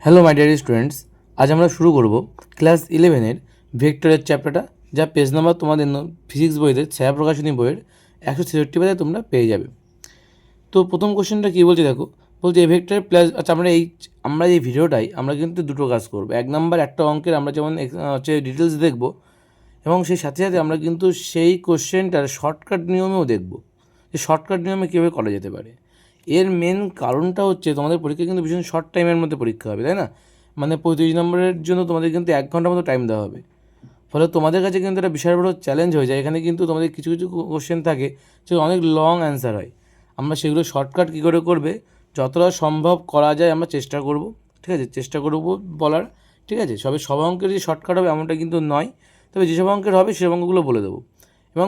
Hello my dear students, আজ আমরা শুরু করব ক্লাস 11-এর ভেক্টরের চ্যাপ্টারটা, যা পেজ নাম্বার তোমাদের ফিজিক্স বইতে ছায়া প্রকাশনী বইয়ের 163 পেজে তোমরা পেয়ে যাবে। তো প্রথম কোশ্চেনটা কী বলছে দেখো, বলছে এ ভেক্টর প্লাস। আচ্ছা, আমরা এই ভিডিওটাই আমরা কিন্তু দুটো কাজ করবো। এক নাম্বার একটা অঙ্কের আমরা যেমন হচ্ছে ডিটেলস দেখব, এবং সেই সাথে সাথে আমরা কিন্তু সেই কোশ্চেনটার শর্টকাট নিয়মেও দেখব যে শর্টকাট নিয়মে কীভাবে করা যেতে পারে। এর মেন কারণটা হচ্ছে তোমাদের পরীক্ষা কিন্তু ভীষণ শর্ট টাইমের মধ্যে পরীক্ষা হবে, তাই না? মানে 35 নম্বরের জন্য তোমাদের কিন্তু 1 ঘন্টার মতো টাইম দেওয়া হবে। ফলে তোমাদের কাছে কিন্তু একটা বিশাল বড় চ্যালেঞ্জ হয়ে যায়। এখানে কিন্তু তোমাদের কিছু কিছু কোশ্চেন থাকে যে অনেক লং অ্যান্সার হয়। আমরা সেগুলো শর্টকাট কী করে করবে যতটা সম্ভব করা যায় আমরা চেষ্টা করব, ঠিক আছে? চেষ্টা করব বলার, ঠিক আছে? সব অঙ্কের যে শর্টকাট হবে এমনটা কিন্তু নয়, তবে যেসব অঙ্কের হবে সে অঙ্কগুলো বলে দেবো, এবং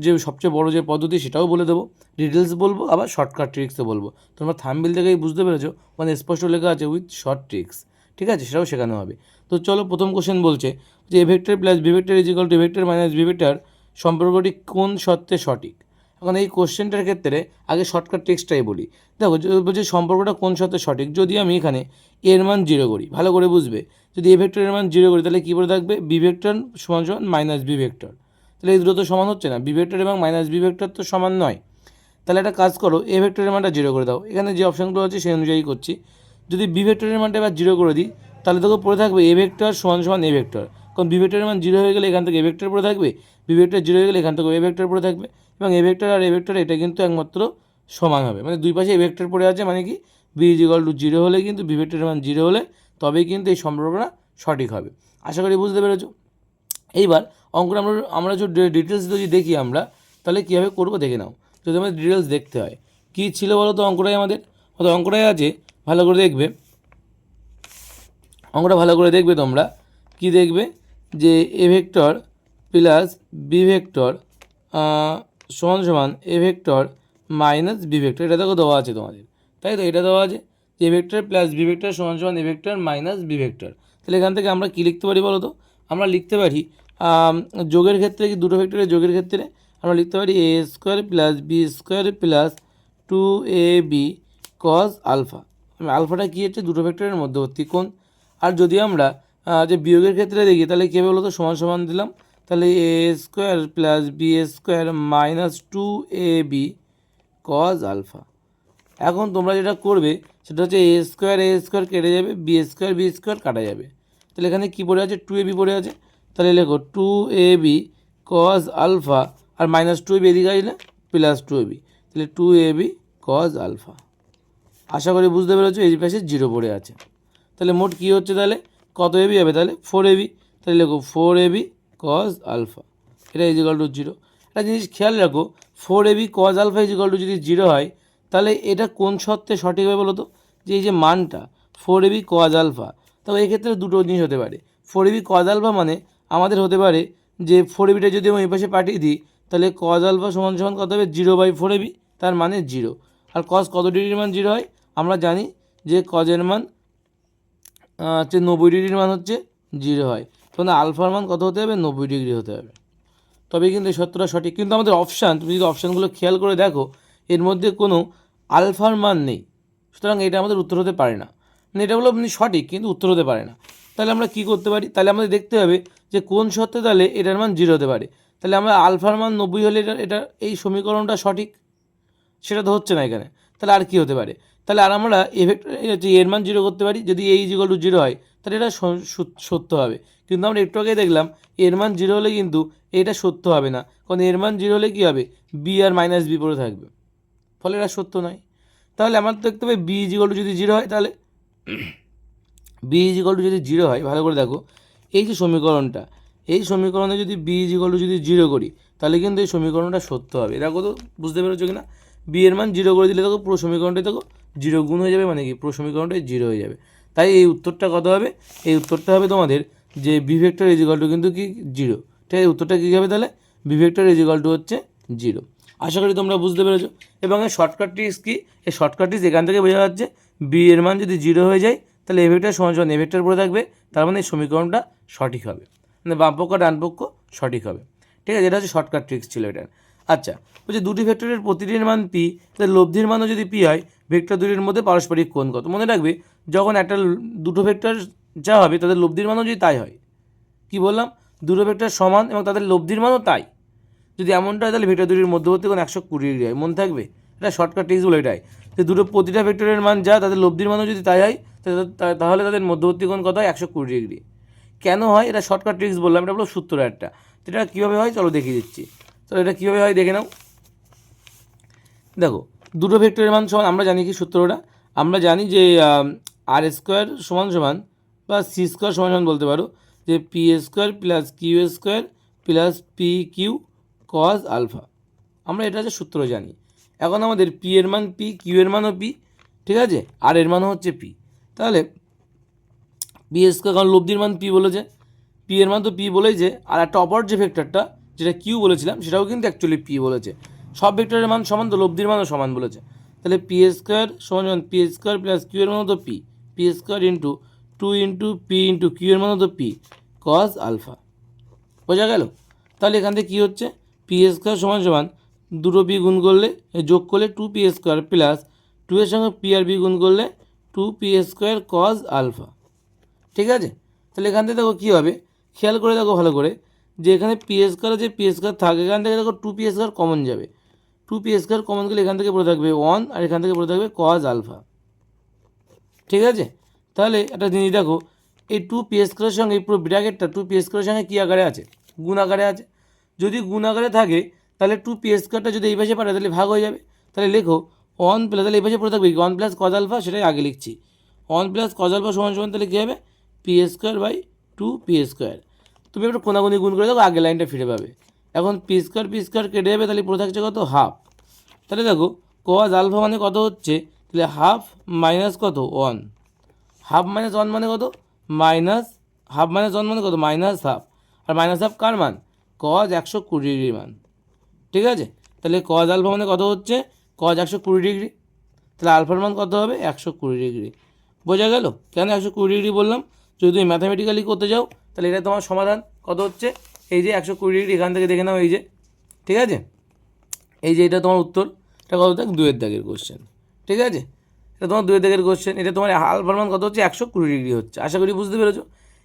যে সবচেয়ে বড় যে পদ্ধতি সেটাও বলে দেবো। ডিটেলস বলবো, আবার শর্টকাট ট্রিক্সও বলবো। তোমরা থাম্বনেল থেকেই বুঝতে পেরেছো, মানে স্পষ্ট লেখা আছে উইথ শর্ট ট্রিক্স, ঠিক আছে? সেটাও শেখানো হবে। তো চলো, প্রথম কোশ্চেন বলছে যে এ vector plus B vector is equal to A vector minus B vector সম্পর্কটি কোন শর্তে সঠিক। এখন এই কোশ্চেনটার ক্ষেত্রে আগে শর্টকাট ট্রিক্সটাই বলি। দেখো, বলছে সম্পর্কটা কোন শর্তে সঠিক। যদি আমি এখানে এর মান 0 করি, ভালো করে বুঝবে, যদি এ ভেক্টরের মান 0 করি তাহলে কী করে থাকবে, বি ভেক্টর সমান সমান মাইনাস বি ভেক্টর। তাহলে এই দুটো তো সমান হচ্ছে না, বি ভেক্টর এবং মাইনাস বি ভেক্টর তো সমান নয়। তাহলে একটা কাজ করো, এ ভেক্টরের মানটা 0 করে দাও। এখানে যে অপশানগুলো আছে সেই অনুযায়ী করছি। যদি বি ভেক্টরের মানটা এবার 0 করে দিই, তাহলে তোকে পড়ে থাকবে এ ভেক্টর সমান সমান এ ভেক্টর। কারণ বি ভেক্টরের মান 0 হয়ে গেলে এখান থেকে এ ভেক্টর পড়ে থাকবে, বি ভেক্টর 0 হয়ে গেলে এখান থেকে এ ভেক্টর পড়ে থাকবে, এবং a vector R A vector এটা কিন্তু একমাত্র সমান হবে। মানে দুই পাশে এ ভেক্টর পড়ে আছে, মানে কি বি ইজ ইকুয়াল টু 0 হলে কিন্তু বি ভেক্টরের মান 0 হলে তবেই কিন্তু এই সম্পর্কটা সঠিক হবে। আশা করি বুঝতে পেরেছো। এইবার অঙ্কটা আমরা যদি ডিটেলস যদি দেখি আমরা, তাহলে কীভাবে করবো দেখে নাও। যদি আমাদের ডিটেলস দেখতে হয়, কী ছিল বলো তো অঙ্কটাই আমাদের, অঙ্কটাই আছে, ভালো করে দেখবে অঙ্কটা, ভালো করে দেখবে তোমরা। কি দেখবে যে এ ভেক্টর প্লাস বি ভেক্টর সমান সমান এ ভেক্টর মাইনাস বি ভেক্টর, এটা দেখো দেওয়া আছে তোমাদের, তাই তো? এটা দেওয়া আছে যে এ ভেক্টর প্লাস বি ভেক্টর সমান সমান এ ভেক্টর মাইনাস বি ভেক্টর। তাহলে এখান থেকে আমরা কী লিখতে পারি বলো তো? আমরা লিখতে পারি যোগের ক্ষেত্রে, কি দুটো ভেক্টরের যোগের ক্ষেত্রে আমরা লিখতে পারি a square plus b square plus 2ab cos alpha. আলফাটা কী হচ্ছে, দুটো ভেক্টরের মধ্যবর্তী কোণ। আর যদি আমরা যে বিয়োগের ক্ষেত্রে দেখি, তাহলে কী হবে বলো তো? সমান সমান দিলাম, তাহলে a square plus b square minus 2ab cos alpha. এখন তোমরা যেটা করবে সেটা হচ্ছে এ স্কোয়ার কেটে যাবে, বি স্কোয়ার কাটা যাবে। তাহলে এখানে কী পড়ে আছে, 2ab পড়ে আছে। তাহলে লেখো 2ab কস আলফা, আর মাইনাস 2ab এদিকে আসলে প্লাস 2ab, তাহলে 2ab কস আলফা। আশা করি বুঝতে পেরেছো, এই পাশে 0 পড়ে আছে। তাহলে মোট কী হচ্ছে, তাহলে কত এবি হবে, তাহলে 4ab। তাহলে লেখো 4ab কস আলফা, এটা ইজ ইকুয়াল টু 0। একটা জিনিস খেয়াল রাখো, 4ab cos alpha is equal to যদি 0 হয়, তাহলে এটা কোন শর্তে সঠিক হবে বলো তো? যে এই যে মানটা 4ab কস আলফা, তবে এক্ষেত্রে দুটো জিনিস হতে পারে। 4ab কস আলফা মানে আমাদের হতে পারে যে 4abটা যদি আমি এই পাশে পাঠিয়ে দিই, তাহলে কস আলফা সমান সমান কত হবে, 0/4ab, তার মানে 0। আর কস কত ডিগ্রির মান 0 হয়, আমরা জানি যে কজের মান হচ্ছে 90 ডিগ্রির মান হচ্ছে 0 হয়। তখন আলফার মান কত হতে হবে, 90 ডিগ্রি হতে হবে, তবেই কিন্তু এই সত্যটা সঠিক। কিন্তু আমাদের অপশান, তুমি যদি অপশানগুলো খেয়াল করে দেখো, এর মধ্যে কোনো আলফার মান নেই, সুতরাং এটা আমাদের উত্তর হতে পারে না। মানে এটা হলো সঠিক কিন্তু উত্তর হতে পারে না। তাহলে আমরা কী করতে পারি, তাহলে আমাদের দেখতে হবে যে কোন শর্তে তাহলে এটার মান 0 হতে পারে। তাহলে আমরা আলফার মান 90 হলে এটা এই সমীকরণটা সঠিক, সেটা তো হচ্ছে না এখানে। তাহলে আর কি হতে পারে, তাহলে আর আমরা এর মান 0 করতে পারি। যদি এই ইকুয়াল টু 0 হয়, তাহলে এটা সত্য হবে। কিন্তু আমরা একটু আগে দেখলাম এর মান 0 হলে কিন্তু এটা সত্য হবে না, কারণ এর মান 0 হলে কী হবে, বি আর মাইনাস বি পড়ে থাকবে, ফলে এটা সত্য নয়। তাহলে আমার দেখতে হবে বি ইকুয়াল টু যদি 0 হয়, তাহলে বি ইকুয়াল টু যদি 0 হয়, ভালো করে দেখো এই যে সমীকরণটা, এই সমীকরণে যদি বি ইকুয়াল টু যদি 0 করি, তাহলে কিন্তু এই সমীকরণটা সত্য হবে। এটা কত বুঝতে পেরেছো কিনা? বি এর মান 0 করে দিলে দেখো পুরো সমীকরণটাই দেখো 0 গুণ হয়ে যাবে, মানে কি পুরো সমীকরণটাই 0 হয়ে যাবে। তাই এই উত্তরটা কত হবে, এই উত্তরটা হবে তোমাদের যে B vector is equal to কিন্তু কি 0। ঠিক আছে, উত্তরটা কী হবে তাহলে, B vector is equal to হচ্ছে 0। আশা করি তোমরা বুঝতে পেরেছো। এবং এই শর্টকাট ট্রিক্স কি, এই শর্টকাট ট্রিক্স এখান থেকে বোঝা যাচ্ছে বি এর মান যদি 0 হয়ে যায়, তাহলে এ ভেক্টর সমান সমান এ ভেক্টর পড়ে থাকবে, তার মানে এই সমীকরণটা সঠিক হবে, মানে বাম পক্ষ ডান পক্ষ সঠিক হবে। ঠিক আছে, এটা হচ্ছে শর্টকাট ট্রিক্স ছিল এটা। আচ্ছা, বলছে দুটি ভেক্টরের প্রতিটির মান পি, তাদের লব্ধির মানও যদি পি হয়, ভেক্টর দুটির মধ্যে পারস্পরিক কোণ কত? মনে রাখবে, যখন দুটো ভেক্টর যা হবে তাদের লব্ধির মানও যদি তাই হয়, কি বললাম, দুটো ভেক্টর সমান এবং তাদের লব্ধির মানও তাই, যদি এমনটা হয় তাহলে ভেক্টর দুটির মধ্যবর্তী কোণ 120 ডিগ্রি হয়। মনে থাকবে, এটা শর্টকাট ট্রিক্স বলে এটাই, যে প্রতিটা ভেক্টরের মান যা তাদের লব্ধির মানও যদি তাই হয়, তাহলে তাদের মধ্যবর্তী কোণ কত হয়? 120 ডিগ্রি। কেন হয়? এটা শর্টকাট ট্রিক্স বললাম, এটা হলো সূত্র একটা। এটা কীভাবে হয় চলো দেখিয়ে দিচ্ছি। তো এটা কীভাবে হয় দেখে নাও। দেখো, দুটো ভেক্টরের মান সমান, আমরা জানি কি সূত্রটা, আমরা জানি যে আর স্কোয়ার সমান সমান বা সি স্কোয়ার সমান সমান বলতে পারো যে P square plus Q square plus P Q cos alpha. আমরা এটা হচ্ছে সূত্র জানি। এখন আমাদের পি এর মান পি, কিউ এর মানও পি, ঠিক আছে, আর এর মানও হচ্ছে পি। তাহলে পি স্কোয়ার, কারণ লব্ধির মান পি বলেছে, পি এর মান তো পি বলেছে, আর একটা অপর যে ভেক্টরটা যেটা কিউ বলেছিলাম সেটাও কিন্তু অ্যাকচুয়ালি পি বলেছে। সব ভেক্টরের মান সমান, তো লব্ধির মানও সমান বলেছে। তাহলে পি স্কোয়ার সমান সমান পি স্কোয়ার প্লাস কিউ এর মানও তো P, P square into 2 into P into Q এর মানও তো পি কজ আলফা। বোঝা গেল? তাহলে এখান থেকে কী হচ্ছে, পি স্কোয়ার সমান সমান দুটো পি গুণ করলে, যোগ করলে 2 পি স্কোয়ার প্লাস 2 এর সঙ্গে পি আর বি গুণ করলে 2 পি স্কোয়ার কজ আলফা। ঠিক আছে? তাহলে এখান থেকে দেখো কী হবে, খেয়াল করে দেখো ভালো করে, যে এখানে পি স্কোয়ারে যে পি স্কোয়ার থাকে, এখান থেকে দেখো 2 পি স্কোয়ার কমন যাবে, 2 পি স্কোয়ার কমন গেলে এখান থেকে পড়ে থাকবে 1, আর এখান থেকে পড়ে থাকবে কজ আলফা। ঠিক আছে? তাহলে একটা জিনিস দেখো, এই 2 পি স্কোয়ারের সঙ্গে পুরো ব্র্যাকেটটা 2 পি স্কোয়ারের সঙ্গে কী আকারে আছে? গুণ আকারে আছে। যদি গুণ আকারে থাকে তাহলে 2 পি স্কোয়ারটা যদি এই পাশে পাঠায় তাহলে ভাগ হয়ে যাবে। তাহলে লেখো 1 প্লাস, তাহলে এই পাশে পড়ে থাকবে 1 প্লাস কজ আলফা, সেটাই আগে লিখছি। 1 প্লাস কজ আলফা সমান সমান তাহলে কী হবে? P square by 2 P square. তুমি একটু কোনাগুনি গুণ করে দেখো, আগের লাইনটা ফিরে পাবে। এখন পি স্কোয়ার কেটে যাবে, তাহলে পড়ে থাকছে কত? হাফ। তাহলে দেখো কজ আলফা মানে কত হচ্ছে, তাহলে হাফ মাইনাস কত? 1। হাফ মাইনাস 1 মানে কত? মাইনাস হাফ মাইনাস 1 মানে কত? Minus half. আর মাইনাস হাফ কার মান? কজ 120 ডিগ্রির মান। ঠিক আছে? তাহলে কজ আলফা মানে কত হচ্ছে? Cos 120 degree. তাহলে আলফার মান কত হবে? 120 ডিগ্রি। বোঝা গেল কেন 120 ডিগ্রি বললাম? যদি তুমি ম্যাথামেটিক্যালি করতে যাও তাহলে এটা তোমার সমাধান কত হচ্ছে, এই যে 120 ডিগ্রি, এখান থেকে দেখে নাও, এই যে, ঠিক আছে, এই যে এটা তোমার উত্তর। এটা কত দাগ? 2 এর দাগের কোশ্চেন। ঠিক আছে? এটা তোমার 2 এর দাগের কোশ্চেন। এটা তোমার আলফার মান কত হচ্ছে? 120 ডিগ্রি হচ্ছে। আশা করি বুঝতে পেরেছো।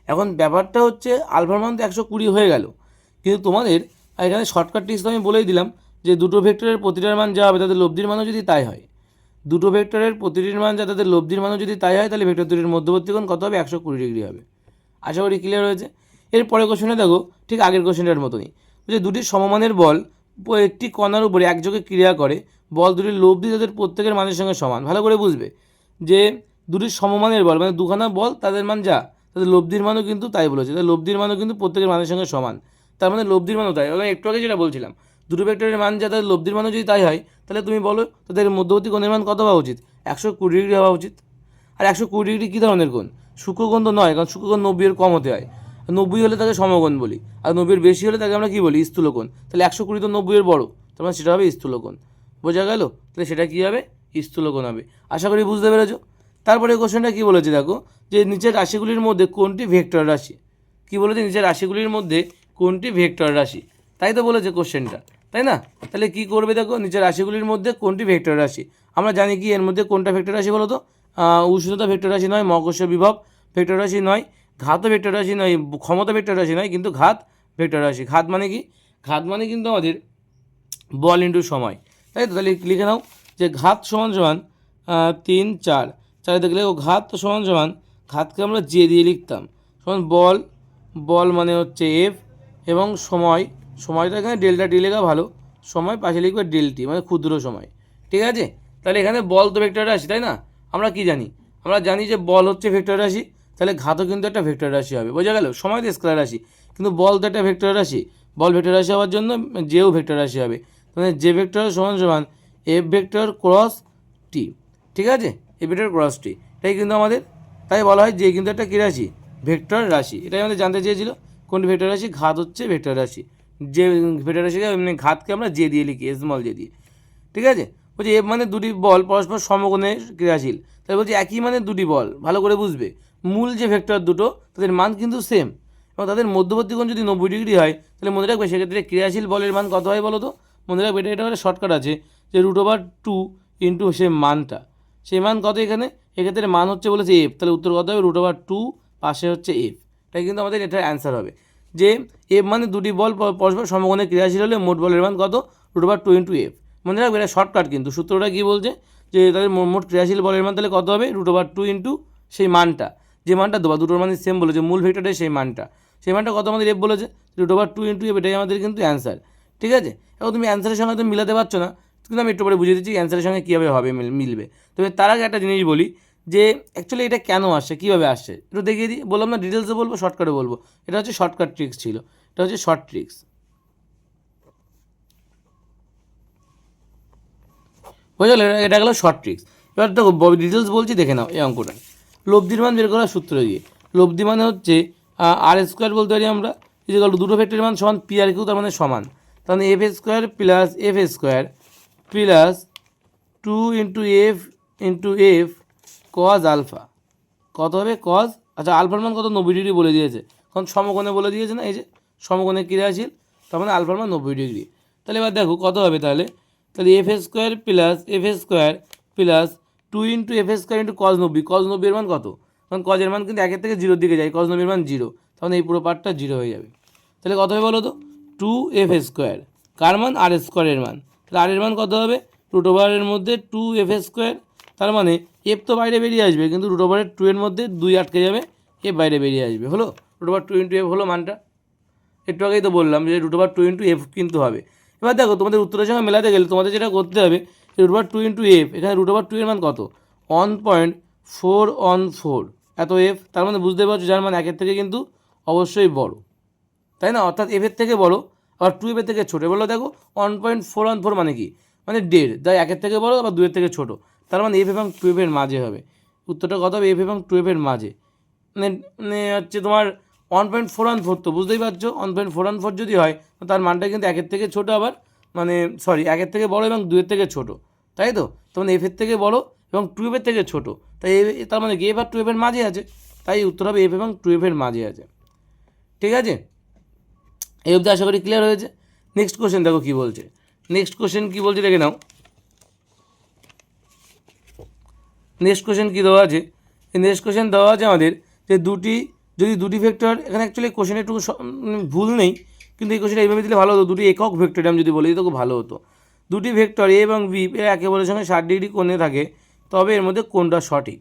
এখন ব্যাপারটা হচ্ছে আলফার মান তো 120 হয়ে গেল, কিন্তু তোমাদের এখানে শর্টকাট ট্রিক্স তো আমি বলেই দিলাম, যে দুটো ভেক্টরের প্রতিটার মান যা হবে তাদের লব্ধির মানও যদি তাই হয়, দুটো ভেক্টরের প্রতিটির মান যা তাদের লব্ধির মানও যদি তাই হয়, তাহলে ভেক্টর দুটির মধ্যবর্তী কোণ কত হবে? 120 ডিগ্রি হবে। আশা করি ক্লিয়ার হয়েছে। এর পরের কোশ্চেনে দেখো, ঠিক আগের কোশ্চেনটার মতনই, যে দুটি সমমানের বল একটি কণার উপরে একযোগে ক্রিয়া করে, বল দুটির লব্ধি তাদের প্রত্যেকের মানের সঙ্গে সমান। ভালো করে বুঝবে যে দুটি সমমানের বল মানে দুখানা বল, তাদের মান যা তাদের লব্ধির মানও কিন্তু তাই বলেছে, তাদের লব্ধির মানও কিন্তু প্রত্যেকের মানের সঙ্গে সমান। তার মানে লব্ধির মানও তাই। আমি একটু আগে যেটা বলছিলাম, দুটো ভেক্টরের মান যা তাদের লব্ধির মানও যদি তাই হয়, তাহলে তুমি বলো তাদের মধ্যবর্তী কোণের মান কত হওয়া উচিত? 120 ডিগ্রি হওয়া উচিত। আর 120 ডিগ্রি কী ধরনের কোণ? সূক্ষ্মকোণ তো নয়, কারণ সূক্ষ্মকোণ 90 এর কম হতে হয়। 90 হলে তাকে সমকোণ বলি, আর 90 এর বেশি হলে তাকে আমরা কী বলি? স্থূলকোণ। তাহলে 120 তো 90 এর বড়ো, তার মানে সেটা হবে স্থূলকোণ। বোঝা গেল? তাহলে সেটা কী হবে? স্থূলকোণ হবে। আশা করি বুঝতে পেরেছো। তারপরে কোশ্চেনটা কী বলেছে দেখো, যে নিচের রাশিগুলির মধ্যে কোনটি ভেক্টর রাশি? কী বলেছে? নিচের রাশিগুলির মধ্যে কোনটি ভেক্টর রাশি? তাই তো বলেছে কোশ্চেনটা, তাই না? তাহলে কী করবে দেখো, নিচের রাশিগুলির মধ্যে কোনটি ভেক্টর রাশি? আমরা জানি কি এর মধ্যে কোনটা ভেক্টর রাশি বলো তো? উষ্ণতা ভেক্টর রাশি নয়, মহাকর্ষ বিভব ভেক্টর রাশি নয়, ঘাতও ভেক্টর রাশি নয়, ক্ষমতা ভেক্টর রাশি নয়, কিন্তু ঘাত ভেক্টর রাশি। ঘাত মানে কি? ঘাত মানে কিন্তু আমাদের বল ইন্টু সময়, তাই তো? তাহলে লিখে নাও যে ঘাত সমান সমান 3, 4, 4 দেখলে ও ঘাত সমান সমান, ঘাতকে আমরা জে দিয়ে লিখতাম, সমান বল, বল মানে হচ্ছে এফ, এবং সময়, সময়টা এখানে ডেল্টা টি লেখা ভালো, সময় পাশে লিখবে ডেলটি মানে ক্ষুদ্র সময়। ঠিক আছে? তাহলে এখানে বল তো ভেক্টর রাশি, তাই না? আমরা কি জানি? আমরা জানি যে বল হচ্ছে ভেক্টর রাশি, তাহলে ঘাতও কিন্তু একটা ভেক্টর রাশি হবে। বোঝা গেল? সময় তো স্কেলার রাশি, কিন্তু বল তো একটা ভেক্টর রাশি, বল ভেক্টর রাশি হওয়ার জন্য জেও ভেক্টর রাশি হবে। মানে জে ভেক্টর সমান সমান এফ ভেক্টর ক্রস টি। ঠিক আছে? এফ ভেক্টর ক্রস টি, এটাই কিন্তু আমাদের, তাই বলা হয় যে কিন্তু একটা কী রাশি? ভেক্টর রাশি। এটাই আমাদের জানতে চেয়েছিল, কোনটি ভেক্টর রাশি? ঘাত হচ্ছে ভেক্টর রাশি। যে ভেক্টর রাশিকে এমনি ঘাতকে আমরা জে দিয়ে লিখি, স্মল জে দিয়ে। ঠিক আছে? বলছি এফ মানে দুটি বল পরস্পর সমকোণে ক্রিয়াশীল, তাই বলছি একই মানে দুটি বল। ভালো করে বুঝবে, মূল যে ভেক্টর দুটো তাদের মান কিন্তু সেম, এবং তাদের মধ্যবর্তী কোণ যদি 90 ডিগ্রি হয়, তাহলে মনে রাখবে সেক্ষেত্রে ক্রিয়াশীল বলের মান কত হয় বলো তো? মনে রাখবে এটা একটা শর্টকাট আছে যে √2 ইন্টু সেই মানটা, সেই মান কত এখানে, এক্ষেত্রে মান হচ্ছে বলেছে এফ, তাহলে উত্তর কত হবে √2 পাশে হচ্ছে এফ। তাই কিন্তু আমাদের এটার অ্যান্সার হবে যে এফ মানে দুটি বল পরস্পর সমকোণে ক্রিয়াশীল হলে মোট বলের মান কত, √2 ইন্টু এফ। মনে রাখবে এটা শর্টকাট, কিন্তু সূত্রটা কী বলছে যে তাদের মোট ক্রিয়াশীল বলের মান তাহলে কত হবে √2 ইন্টু সেই মানটা, যে মানটা দেওয়া দুটোর মানে সেম বলেছে, মূল ভেক্টরের সেই মানটা কত আমাদের এফ বলেছে, √2 ইন্টু এফ, এটাই আমাদের কিন্তু অ্যান্সার। ঠিক আছে, এখন তুমি অ্যান্সারের সঙ্গে তুমি মিলাতে পারছো না, কিন্তু আমি একটু পরে বুঝিয়ে দিচ্ছি অ্যান্সারের সঙ্গে কীভাবে হবে মিলবে। তবে তার আগে একটা জিনিস বলি যে অ্যাকচুয়ালি এটা কেন আসছে, কীভাবে আসছে একটু দেখিয়ে দিই। বললাম না ডিটেলসে বলবো, শর্টকাটে বলবো, এটা হচ্ছে শর্টকাট ট্রিক্স ছিল, এটা হচ্ছে শর্ট ট্রিক্স। বুঝে গেল, এটা গেলো শর্ট ট্রিক্স। এবার দেখো ডিটেলস বলছি, দেখে নাও এই অঙ্কটা। লব্ধির মান বের করার সূত্র গিয়ে, লব্ধি মানে হচ্ছে আর স্কোয়ার বলতে পারি আমরা, ইজিক্যাল টু দুটো ভেক্টরের মান সমান পি আর কিউ, তার মানে সমান, তাহলে F square plus F square plus 2 into F cos alpha, কত হবে কজ, আচ্ছা আলফার মান কত 90 ডিগ্রি বলে দিয়েছে, কারণ সমকোণে বলে দিয়েছে না, এই যে সমকোণে ক্রিয়াশীল, তার মানে আলফার মান 90 ডিগ্রি। তাহলে এবার দেখো কত হবে, তাহলে F square plus 2 into F square into cos 90, cos 90 এর মান কত, কারণ কজের মান কিন্তু 1 থেকে 0 দিকে যায়, কজ 90 এর মান 0, তাহলে এই পুরো পার্টটা 0 হয়ে যাবে। তাহলে কত হবে বলো তো, 2 এফ স্কোয়ার, কার মান আর স্কোয়ারের মান, তাহলে আর এর মান কত হবে √এর মধ্যে 2 এফ স্কোয়ার, তার মানে এফ তো বাইরে বেরিয়ে আসবে, কিন্তু √2 এর মধ্যে 2 আটকে যাবে, এফ বাইরে বেরিয়ে আসবে, হলো √2 ইন্টু এফ হলো মানটা। একটু আগেই তো বললাম যে √2 ইন্টু এফ কিন্তু হবে। এবার দেখো তোমাদের উত্তরের সঙ্গে মেলাতে গেলে তোমাদের যেটা করতে হবে, √2 ইন্টু এফ, এখানে √2 এর মান কত 1.414, এত এফ, তার মানে বুঝতে পারছো যার মান 1 থেকে কিন্তু অবশ্যই বড়, তাই না, অর্থাৎ এফের থেকে বড়, আবার 2 এফের থেকে ছোটো। বললো দেখো 1.414 মানে কি, মানে 1.5, তাই 1 থেকে বড় আবার 2 এর থেকে ছোটো, তার মানে এফ এবং 2 এফের মাঝে হবে। উত্তরটা কত হবে, এফ এবং 2 এফের মাঝে, মানে হচ্ছে তোমার 1.414, তো বুঝতেই পারছো 1.414 যদি হয় তার মানটা কিন্তু 1 থেকে ছোটো, আবার মানে সরি 1 থেকে বড় এবং 2 এর থেকে ছোটো, তাই তো, তখন এফের থেকে বড় এবং 2 এফের থেকে ছোটো, তাই তার মানে কি এফ আর 2 এফের মাঝে আছে, তাই উত্তর হবে এফ এবং 2 এফের মাঝে আছে। ঠিক আছে, এই অবধি আশা করি ক্লিয়ার হয়েছে। নেক্সট কোশ্চেন দেখো কী বলছে, নেক্সট কোশ্চেন কী বলছে দেখে নাও। নেক্সট কোশ্চেন কী দেওয়া আছে, এই নেক্সট কোশ্চেন দেওয়া আছে আমাদের যে যদি দুটি ভেক্টর, এখানে অ্যাকচুয়ালি কোশ্চেনে একটু ভুল নেই, কিন্তু এই কোশ্চেনটা এইভাবে দিলে ভালো হতো, দুটি একক ভেক্টর আমি যদি বলি তো খুব ভালো হতো। দুটি ভেক্টর এ এবং বি একে অপরের সঙ্গে 60 ডিগ্রি কোণে থাকে, তবে এর মধ্যে কোনটা সঠিক।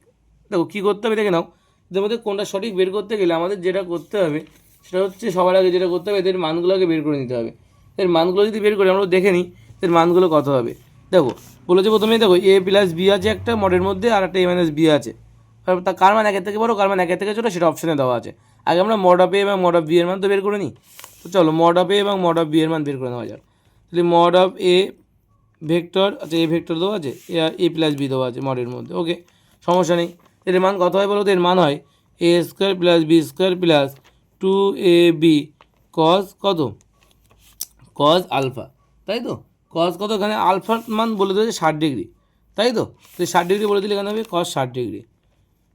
দেখো কী করতে হবে দেখে নাও, এদের মধ্যে কোনটা সঠিক বের করতে গেলে আমাদের যেটা করতে হবে সেটা হচ্ছে সবার আগে যেটা করতে হবে এদের মানগুলোকে বের করে নিতে হবে। এর মানগুলো যদি বের করি আমরা দেখে নিই এর মানগুলো কত হবে। দেখো বলেছে প্রথমেই দেখো এ প্লাস বি আছে একটা মডের মধ্যে, আর একটা এ মাইনাস বি আছে, তা কার মান 1 থেকে বড় কার মান 1 থেকে ছোটো সেটা অপশানে দেওয়া আছে। আগে আমরা মড অফ এ এবং মড অফ বি এর মান তো বের করে নিই, তো চলো মড অফ এ এবং মড অফ বি এর মান বের করে নেওয়া যাক। তাহলে মড অফ এ ভেক্টর, আচ্ছা এ ভেক্টর দেওয়া আছে, এ প্লাস বি দেওয়া আছে মডের মধ্যে, ওকে সমস্যা নেই। এর মান কত হয় বলো তো, এর মান হয় a square plus b square plus 2ab cos কত, কস আলফা, তাই তো, কস কত, এখানে আলফার মান বলে দিয়েছে 60 ডিগ্রি, তাই তো, 60 ডিগ্রি বলে দিলে এখানে হবে কস 60 ডিগ্রি।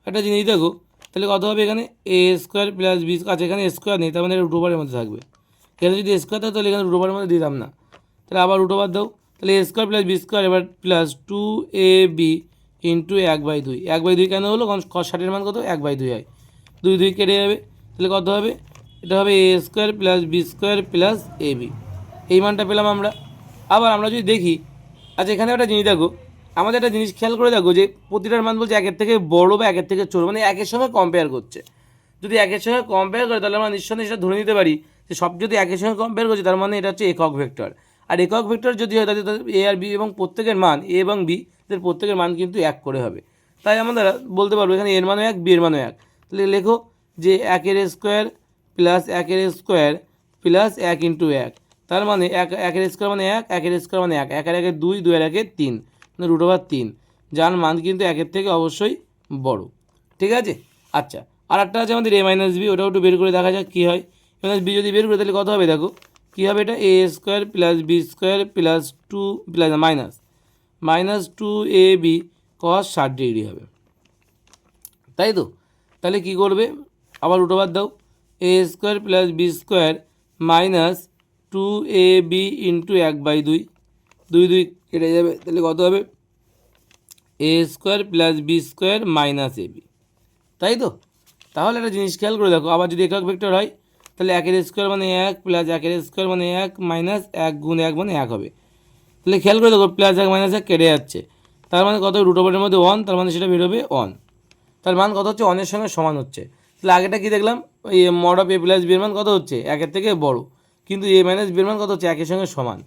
একটা জিনিস দেখো তাহলে কত হবে, এখানে এ স্কোয়ার প্লাস বি, আচ্ছা এখানে স্কোয়ার নেই, তার মানে √এর মধ্যে থাকবে, এখানে যদি স্কোয়ার থাকে তাহলে এখানে √এর মধ্যে দিতাম না, তাহলে আবার √, দাও, তাহলে a square plus b square এবার প্লাস 2ab ইন্টু 1/2, 1/2 কেন হলো, কারণ কস 60 এর মান কত 1/2 হয়, 2 2 কেটে যাবে, তাহলে কত হবে, এটা হবে a square plus b square plus ab, এই মানটা পেলাম আমরা। আবার আমরা যদি দেখি, আচ্ছা এখানে একটা জিনিস দেখো, আমাদের একটা জিনিস খেয়াল করে দেখো যে প্রতিটার মান বলছে 1 থেকে বড় বা 1 থেকে ছোটো, মানে 1 সঙ্গে কম্পেয়ার করছে। যদি 1 সঙ্গে কম্পেয়ার করে তাহলে আমরা নিঃসন্দেহে সেটা ধরে নিতে পারি যে সব যদি 1 সঙ্গে কম্পেয়ার করছে তার মানে এটা হচ্ছে একক ভেক্টর। আর একক ভেক্টর যদি হয় তাহলে এ আর বি এবং প্রত্যেকের মান এ এবং বি এদের প্রত্যেকের মান কিন্তু 1 করে হবে। তাই আমরা বলতে পারবো এখানে এর মানও 1 বি এর মানও 1, তাহলে লেখো যে 1 square plus 1 square plus 1 into 1, তার মানে 1 স্কোয়ার মানে 1, 1 স্কোয়ার মানে 1, 1 আর 1 2, 2 আর 1 3, মানে √3, যার মান কিন্তু 1 থেকে অবশ্যই বড়। ঠিক আছে, আচ্ছা আর একটা আছে আমাদের এ মাইনাস বি, ওটাও একটু বের করে দেখা যাক কী হয়। এ মাইনাস বি যদি বের করে তাহলে কত হবে দেখো কী হবে, এটা a square plus b square plus 2 plus minus 2ab cos 60 degree হবে, তাই তো। তাহলে কী করবে, আবার √, দাও, a square plus b square minus 2ab into 1/2, 2 2 কেটে যাবে, তাহলে কত হবে a square plus b square minus a B, তাই তো। তাহলে একটা জিনিস খেয়াল করে দেখো, আবার যদি একক ভেক্টর হয় তাহলে 1 এর স্কোয়ার মানে 1 প্লাস 1 এর স্কোয়ার মানে 1 মাইনাস 1 গুণ 1 মানে 1 হবে। তাহলে খেয়াল করে দেখো প্লাস 1 মাইনাস 1 কেটে যাচ্ছে, তার মানে কত রুট ওভারের মধ্যে 1, তার মানে সেটা বেরোবে 1, তার মান কত হচ্ছে 1 এর সঙ্গে সমান হচ্ছে। তাহলে আগেটা কি দেখলাম, এই mod of A plus B এর মান কত হচ্ছে 1 এর থেকে বড়, কিন্তু এ মাইনাস বি এর মান কত হচ্ছে 1 এর সঙ্গে সমান।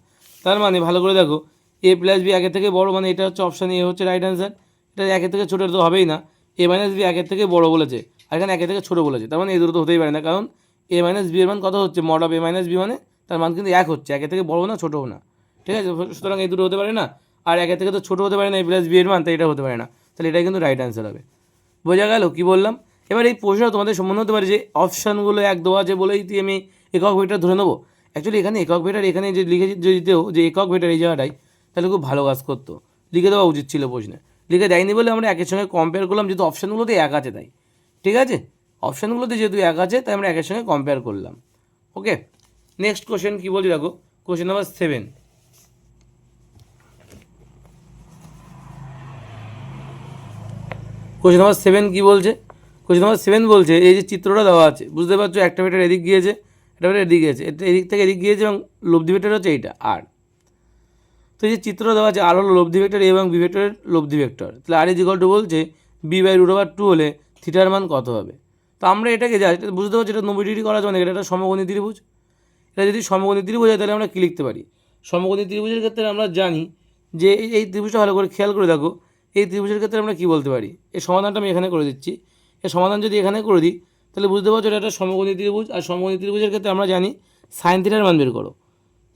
তার মানে ভালো করে দেখো এ প্লাস বি 1 এর থেকে বড়, মানে এটা হচ্ছে অপশান এ হচ্ছে রাইট অ্যান্সার। এটা 1 এর থেকে ছোটো তো হবেই না, এ মাইনাস বি 1 এর থেকে বড় বলেছে আর এখানে 1 এর থেকে ছোটো বলেছে, তার মানে এই দুটো তো হতেই পারে না, কারণ এ মাইনাস বি এর মান কত হচ্ছে mod of A minus B, মানে তার মান কিন্তু 1 হচ্ছে, 1 এর থেকে বড় না ছোটোও না, ঠিক আছে। সুতরাং এই দুটো হতে পারে না, আর 1 এর থেকে তো ছোটো হতে পারে না এ প্লাস বি এর মান, তাই এটা হতে পারে না, তাহলে এটাই কিন্তু রাইট অ্যান্সার হবে। বোঝা গেল কি বললাম? এবার এই প্রশ্নটা তোমাদের সম্বন্ধে হতে পারে যে অপশানগুলো 1 দেওয়া আছে বলেই তুই আমি একক ভেক্টর ধরে নেবো। অ্যাকচুয়ালি এখানে একক ভেক্টর এখানে যে লিখে যদি দিতেও যে একক ভেক্টর এই জায়গাটায়, তাহলে খুব ভালো কাজ করতো, লিখে দেওয়া উচিত ছিল প্রশ্নে, লিখে দেয়নি বলে আমরা একের সঙ্গে কম্পেয়ার করলাম, যেহেতু অপশানগুলোতে 1 আছে তাই, ঠিক আছে। অপশানগুলোতে যেহেতু 1 আছে তাই আমরা একের সঙ্গে কম্পেয়ার করলাম। ওকে, নেক্সট কোশ্চেন কী বলছি দেখো, কোশ্চেন নাম্বার 7। কোশ্চেন নাম্বার 7 কী বলছে? কোশ্চেন নাম্বার 7 বলছে এই যে চিত্রটা দেওয়া আছে, বুঝতে পারছো একটা ভেক্টর এদিক গিয়েছে, একটা ভেক্টর এদিক গিয়েছে, এটা এদিক থেকে এদিক গিয়েছে এবং লব্ধি ভেক্টর হচ্ছে এইটা আর। তো এই যে চিত্র দেওয়া আছে আর হলো লব্ধি ভেক্টর এবং বি ভেক্টরের লব্ধি ভেক্টর, তাহলে আর ইজ ইকুয়াল টু বলছে বি বাই রুট ওভার 2 হলে থিটার মান কত হবে। তো আমরা এটাকে যা বুঝতে পারছি এটা 90 ডিগ্রি করা যাবে না, এটা একটা সমকোণী ত্রিভুজ। এটা যদি সমকোণী ত্রিভুজ হয় তাহলে আমরা কী লিখতে পারি, সমকোণী ত্রিভুজের ক্ষেত্রে আমরা জানি যে এই ত্রিভুজটা ভালো করে খেয়াল করে দেখো, এই ত্রিভুজের ক্ষেত্রে আমরা কী বলতে পারি, এই সমাধানটা আমি এখানে করে দিচ্ছি। এই সমাধান যদি এখানে করে দিই তাহলে বুঝতে পারছো এটা একটা সমকোণী ত্রিভুজ, আর সমকোণী ত্রিভুজের ক্ষেত্রে আমরা জানি সাইন থিটার মান বের করো।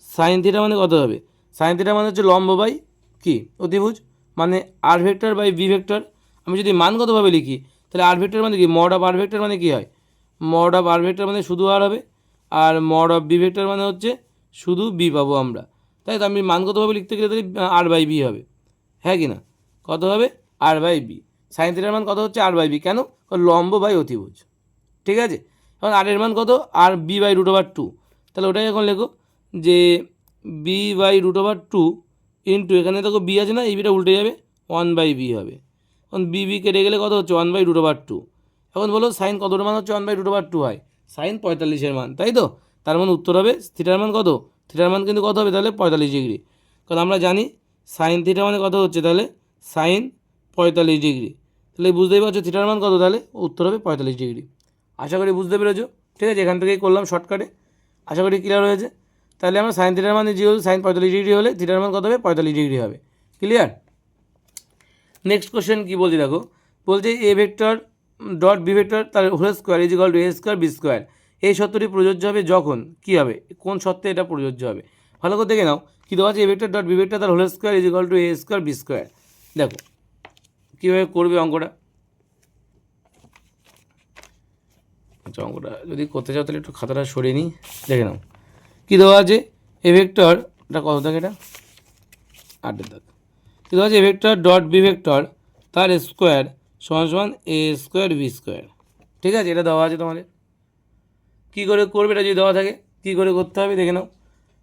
সাইন থিটা মানে কত হবে, সাইন থিটা মানে হচ্ছে লম্ব বাই কি অতিভুজ, মানে আর ভেক্টর বাই বি ভেক্টর। আমি যদি মান কতভাবে লিখি তাহলে আর ভেক্টর মানে কি, মড অফ আর ভেক্টর মানে কি হয়, মড অফ আর ভেক্টর মানে শুধু আর হবে, আর মড অফ বি ভেক্টর মানে হচ্ছে শুধু বি পাবো আমরা, তাই তো। আমি মানগতভাবে লিখতে গেলে তাহলে আর বাই বি হবে, হ্যাঁ কি না, কত হবে আর বাই বি। সাইন থিটার মান কত হচ্ছে আর বাই বি, কেন, লম্ব বাই অতিভুজ, ঠিক আছে। এখন আর এর মান কত, আর বি বাই রুট ওভার 2, তাহলে ওটাই এখন লেখো যে B by root over 2 into এখানে দেখো বি আছে না, এই বিটা উল্টে যাবে 1 বাই বি হবে। এখন বি বি কেটে গেলে কত হচ্ছে 1 বাই রুট ওভার 2। এখন বলো সাইন কতটার মান হচ্ছে 1 বাই রুট ওভার 2 হয়, সাইন 45-এর মান, তাই তো। তার মানে উত্তর হবে থিটার মান কত, থিটার মান কিন্তু কত হবে তাহলে 45 ডিগ্রি, কারণ আমরা জানি সাইন থিটা মানে কত হচ্ছে তাহলে সাইন 45 ডিগ্রি। তাহলে বুঝতেই পারছো থিটার মান কত, তাহলে উত্তর হবে 45 ডিগ্রি। আশা করি বুঝতে পেরেছো, ঠিক আছে। এখান থেকেই করলাম শর্টকাটে, আশা করি ক্লিয়ার হয়েছে। তাহলে আমরা সাইন থিটার মান যেহেতু সাইন 45 ডিগ্রি হলে থিটার মান কত হবে 45 ডিগ্রি হবে, ক্লিয়ার। নেক্সট কোশ্চেন কী বলছি দেখো, বলছে এ ভেক্টর ডট বি ভেক্টর তার whole square is equal to a square b square. এই সত্যটি প্রযোজ্য হবে যখন কী হবে, কোন সত্যে এটা প্রযোজ্য হবে, ভালো করে দেখে নাও। কী দেওয়া আছে, এ ভেক্টর ডট বি ভেক্টর তার whole square is equal to a square b square. দেখো কীভাবে করবে অঙ্কটা, আচ্ছা অঙ্কটা যদি করতে চাও তাহলে একটু খাতাটা সরিয়ে নিই, দেখে নাও কী দেওয়া আছে। এ ভেক্টর এটা কত থাকে, এটা 8 দাগ। কী দেওয়া আছে, এ ভেক্টর ডট বি ভেক্টর তার স্কোয়ার সমান সমান এ স্কোয়ার বি স্কোয়ার, ঠিক আছে। এটা দেওয়া আছে তোমাদের, কী করে করবে এটা যদি দেওয়া থাকে কী করে করতে হবে দেখে নাও।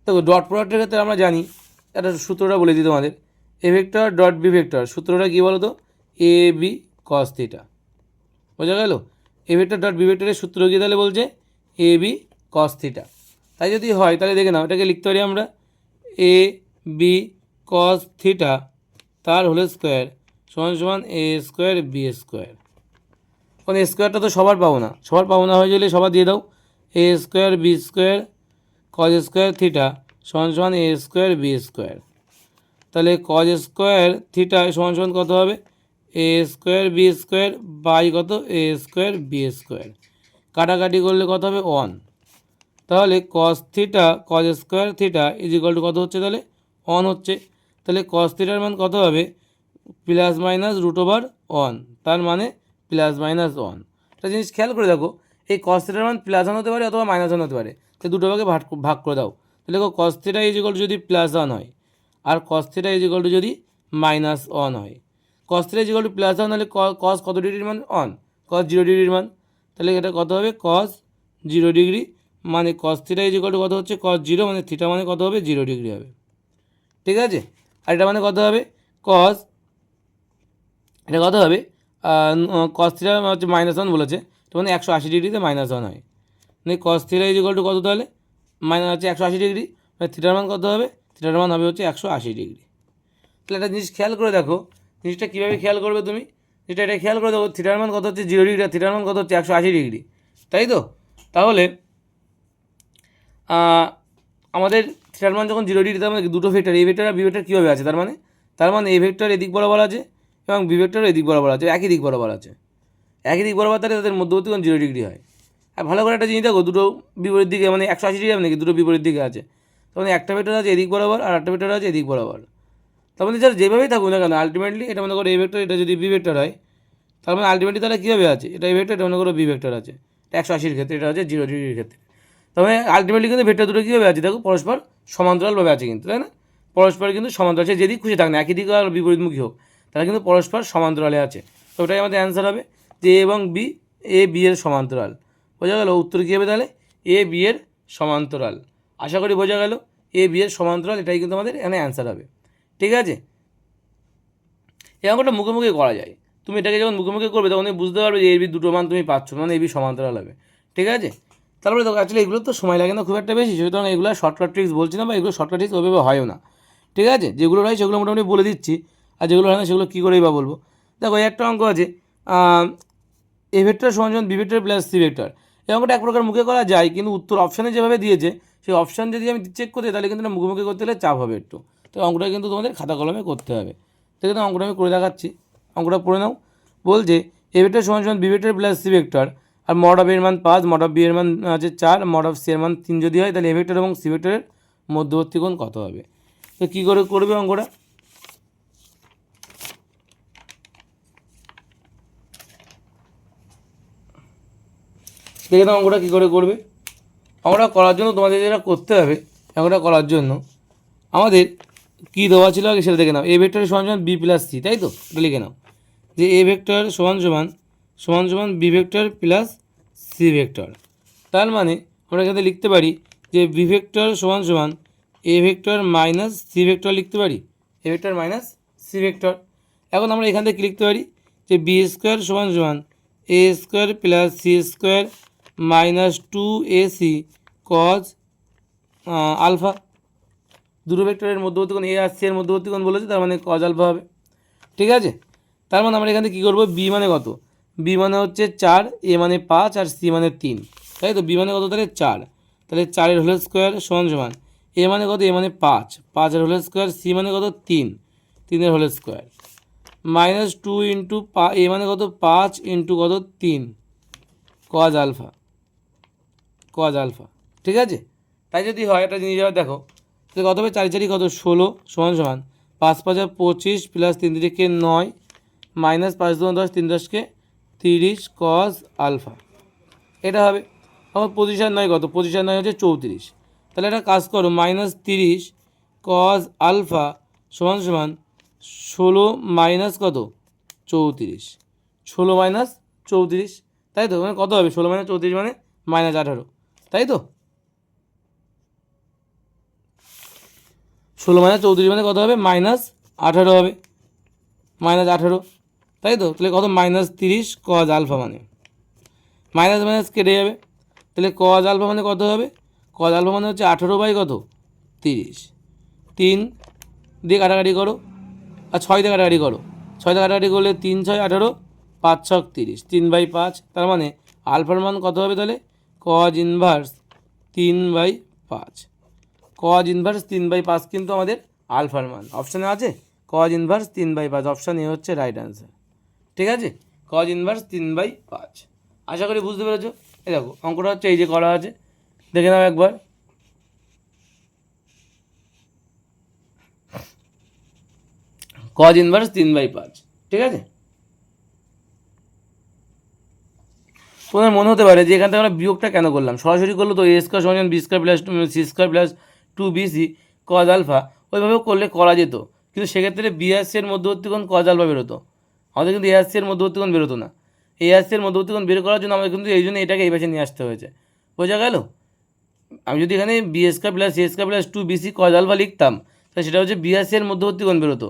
দেখো ডট প্রোডাক্টের ক্ষেত্রে আমরা জানি একটা সূত্রটা বলে দিই তোমাদের, A vector dot B vector সূত্রটা কী বলো তো, এ বি কস থিটা, বোঝা গেল। এ ভেক্টর ডট বি ভেক্টরের সূত্র কী তাহলে বলছে এ বি কস থিটা। তাই যদি হয় তাহলে দেখে নাও এটাকে লিখতে পারি আমরা এ বি কস থিটা তার হোল স্কোয়ার সমান সমান এ স্কোয়ার বি স্কোয়ার। কারণ এ স্কোয়ারটা তো সবার পাবো না, সবার পাবো না হয়ে গেলে সবার দিয়ে দাও a square b square cos square theta সমান সমান এ স্কোয়ার বি স্কোয়ার। তাহলে কজ স্কোয়ার থিটা সমান সমান কত হবে, a square b square by কত এ স্কোয়ার বি স্কোয়ার, কাটাকাটি করলে কত হবে 1। তাহলে cos theta cause square theta is equal two কত হচ্ছে তাহলে 1 হচ্ছে। তাহলে কস থিটার মান কত হবে প্লাস মাইনাস রুট ওভার 1, তার মানে প্লাস মাইনাস 1। একটা জিনিস খেয়াল করে দেখো, এই কস থিটার মান প্লাস 1 হতে পারে অথবা মাইনাস 1 হতে পারে, তো দুটো ভাগে ভাগ করে দাও। তাহলে দেখো cos theta is equal to যদি প্লাস 1 হয় আর cos theta is equal to যদি মাইনাস 1 হয়, cos theta is equal to plus 1 হলে কস কত ডিগ্রির মান 1, কস 0 ডিগ্রির মান, তাহলে এটা কত হবে কস 0 ডিগ্রি, মানে কস থিটা ইজ ইকুয়াল টু কত হচ্ছে কস 0, মানে থিটা মানে কত হবে 0 ডিগ্রি হবে, ঠিক আছে। আর এটা মানে কত হবে কস, এটা কত হবে কস থিটা হচ্ছে -1 বলেছে, তো মানে 180 ডিগ্রিতে -1 হয়, মানে কস থিটা ইজ ইকুয়াল টু কত তাহলে মাইনাস হচ্ছে 180 ডিগ্রি, মানে থিটার মান কত হবে, থিটার মান হবে হচ্ছে 180 ডিগ্রি। তাহলে একটা জিনিস খেয়াল করে দেখো, জিনিসটা কীভাবে খেয়াল করবে তুমি, যেটা এটা খেয়াল করে দেখো থিটার মান কত হচ্ছে 0 ডিগ্রি, থিটার মান কত হচ্ছে 180 ডিগ্রি, তাই তো। তাহলে আমাদের থিটার মান যখন 0 ডিগ্রি, তার মানে দুটো ভেক্টর এ ভেক্টর আর বি ভেক্টর কীভাবে আছে, তার মানে এ ভেক্টর এদিক বরাবর আছে এবং বি ভেক্টর এদিক বরাবর আছে, একই দিক বরাবর আছে, একই দিক বরাবর, তাহলে তাদের মধ্যবর্তী কোণ 0 ডিগ্রি হয়। আর ভালো করে একটা জিনিস দেখো, দুটো বিপরীত দিকে মানে 180 ডিগ্রি নাকি দুটো বিপরীত দিকে আছে, তার মানে একটা ভেক্টর আছে এদিক বরাবর আর একটা ভেক্টর আছে এদিক বরাবর। তার মানে যারা যেভাবেই থাকুক না কেন আলটিমেটলি এটা মনে করো এ ভেক্টর, এটা যদি বি ভেক্টর হয়, তার মানে আলটিমেটলি তারা কীভাবে আছে, এটা এ ভেক্টর, এটা মনে করো বি ভেক্টর আছে, 180-র ক্ষেত্রে, এটা হচ্ছে 0 ডিগ্রির ক্ষেত্রে। তবে আলটিমেটলি কিন্তু ভেক্টর দুটো কীভাবে আছে দেখো, পরস্পর সমান্তরালভাবে আছে কিন্তু, তাই না, পরস্পর কিন্তু সমান্তরাল আছে, যেদিক খুশি থাক না, একই দিকে আর বিপরীতমুখী হোক, তারা কিন্তু পরস্পর সমান্তরালে আছে। তো ওটাই আমাদের অ্যান্সার হবে যে এ এবং বি, এ বি এর সমান্তরাল। বোঝা গেল উত্তর কী হবে তাহলে, এ বি এর সমান্তরাল। আশা করি বোঝা গেল, এ বি এর সমান্তরাল, এটাই কিন্তু আমাদের এখানে অ্যান্সার হবে। ঠিক আছে, এই অঙ্কটা মুখোমুখি করা যায়, তুমি এটাকে যখন মুখোমুখি করবে তখন তুমি বুঝতে পারবে যে এ বি দুটো মান তুমি পাচ্ছ, মানে এ বি সমান্তরাল হবে। ঠিক আছে, তারপরে দেখো অ্যাকচুয়ালি এগুলো তো সময় লাগে না খুব একটা বেশি, সুতরাং এগুলো শর্টকাট ট্রিক্স বলছি না, বা এগুলো শর্টকাট ট্রিক্স ওইভাবে হয়ও না। ঠিক আছে, যেগুলো হয় সেগুলো মোটামুটি বলে দিচ্ছি, আর যেগুলো হয় না সেগুলো কী করেই বা বলবো। দেখো একটা অঙ্ক আছে এ ভেক্টর সমান B vector plus C vector, এই অঙ্কটা এক প্রকার মুখে করা যায়, কিন্তু উত্তর অপশানে যেভাবে দিয়েছে সেই অপশান যদি আমি চেক করতে তাহলে কিন্তু মুখোমুখি করতে হলে চাপ হবে একটু, তো অঙ্কটা কিন্তু তোমাদের খাতা কলমে করতে হবে। ঠিক আছে, অঙ্কটা আমি করে দেখাচ্ছি, অঙ্কটা পড়ে নাও। বলছে এ ভেক্টর সমান B vector plus C vector, আর মড অফ এর মান 5, মড অফ বি এর মান আছে 4, মড অফ সি এর মান 3 যদি হয়, তাহলে এ ভেক্টর এবং সি ভেক্টরের মধ্যবর্তী কোণ কত হবে। তো কী করে করবে অঙ্কটা, দেখে নাও অঙ্কটা কী করে করবে। অঙ্কটা করার জন্য তোমাদের যেটা করতে হবে, অঙ্কটা করার জন্য আমাদের কী দেওয়া ছিল আগে সেটা দেখে নাও। এ ভেক্টর সমান বি প্লাস সি, তাই তো, এটা লিখে নাও যে এ ভেক্টর সমান B vector plus C vector. তার মানে আমরা এখানে লিখতে পারি যে বি ভেক্টর সমান এ ভেক্টর মাইনাস সি ভেক্টর লিখতে পারি, A vector minus C vector. এখন আমরা এখান থেকে লিখতে পারি যে বি স্কোয়ার সমান a square plus C square minus 2ac cos alpha. দুটো ভেক্টরের মধ্যবর্তী কোণ এ আর সি এর মধ্যবর্তী কোণ বলেছে, তার মানে কজ আলফা হবে। ঠিক আছে, তার মানে আমরা এখানে কী করবো, বি মানে কত, বি মানে হচ্ছে 4, এ মানে 5 আর সি মানে 3, তাই তো। বি মানে কত তাহলে 4, তাহলে 4-এর হোল স্কোয়ার সমান এ মানে কত, এ মানে 5, 5-এর হোল স্কোয়ার, সি মানে কত 3, 3-এর হোল স্কোয়ার মাইনাস 2 ইন্টু এ মানে কত 5 ইন্টু কত 3 কজ আলফা, কজ আলফা। ঠিক আছে, তাই যদি হয় একটা জিনিস আবার দেখো, তো কত হবে 4 4 কত 16 সমান 5 5 25 প্লাস 3 3 9 মাইনাস 5 2 10 3 10 30 কজ আলফা, এটা হবে। আমার 25 কত, 25 হচ্ছে 34, তাহলে একটা কাজ করো -30 কজ আলফা সমান 16 মাইনাস কত 34, 16 মাইনাস 34, তাই তো, মানে কত হবে 16 মাইনাস 34 মানে -18, তাই তো। 16 মাইনাস 34 মানে কত হবে -18 হবে, -18, তাই তো। তাহলে কত -30 কজ আলফা, মানে মাইনাস মাইনাস কেটে যাবে, তাহলে কজ আলফা মানে কত হবে, কজ আলফা মানে হচ্ছে 18 কত 30, 3 দিয়ে কাটাকাটি করো আর 6 দিয়ে কাটাকাটি করো, 6 দিয়ে কাটাকাটি করলে 3 6 18, 5 6 30, 3/5, তার মানে আলফার মান কত হবে তাহলে কজ ইনভার্স 3/5, কজ ইনভার্স 3/5 কিন্তু আমাদের আলফার মান অপশানে আছে, কজ ইনভার্স 3/5, অপশান এ হচ্ছে রাইট অ্যান্সার। ঠিক আছে, কজ ইনভার্স 3/5, আশা করি বুঝতে পেরেছো। এই দেখো অঙ্কটা হচ্ছে এই যে করা আছে, দেখে নাও একবার। কজ ইনভার্স 3/5, ঠিক আছে। তোমার মনে হতে পারে যে এখান থেকে আমরা বিয়োগটা কেন করলাম, সরাসরি করলো তো এ স্কোয়ার সমান b square plus C square plus 2bc cos alpha, ওইভাবেও করলে করা যেত, কিন্তু সেক্ষেত্রে বি আর সি এর মধ্যবর্তী কোণ কজ আলফা বেরোতো, আমাদের কিন্তু এ আর সি এর মধ্যবর্তী কোণ বেরোতো না। এ আর সি এর মধ্যবর্তী কোণ বের করার জন্য আমাদের কিন্তু এই জন্য এটাকে এই পাশে নিয়ে আসতে হয়েছে, বোঝা গেল। আমি যদি এখানে B square plus C square plus 2bc cos alpha লিখতাম, তাহলে সেটা হচ্ছে বি আর সি এর মধ্যবর্তী কোণ বেরোতো,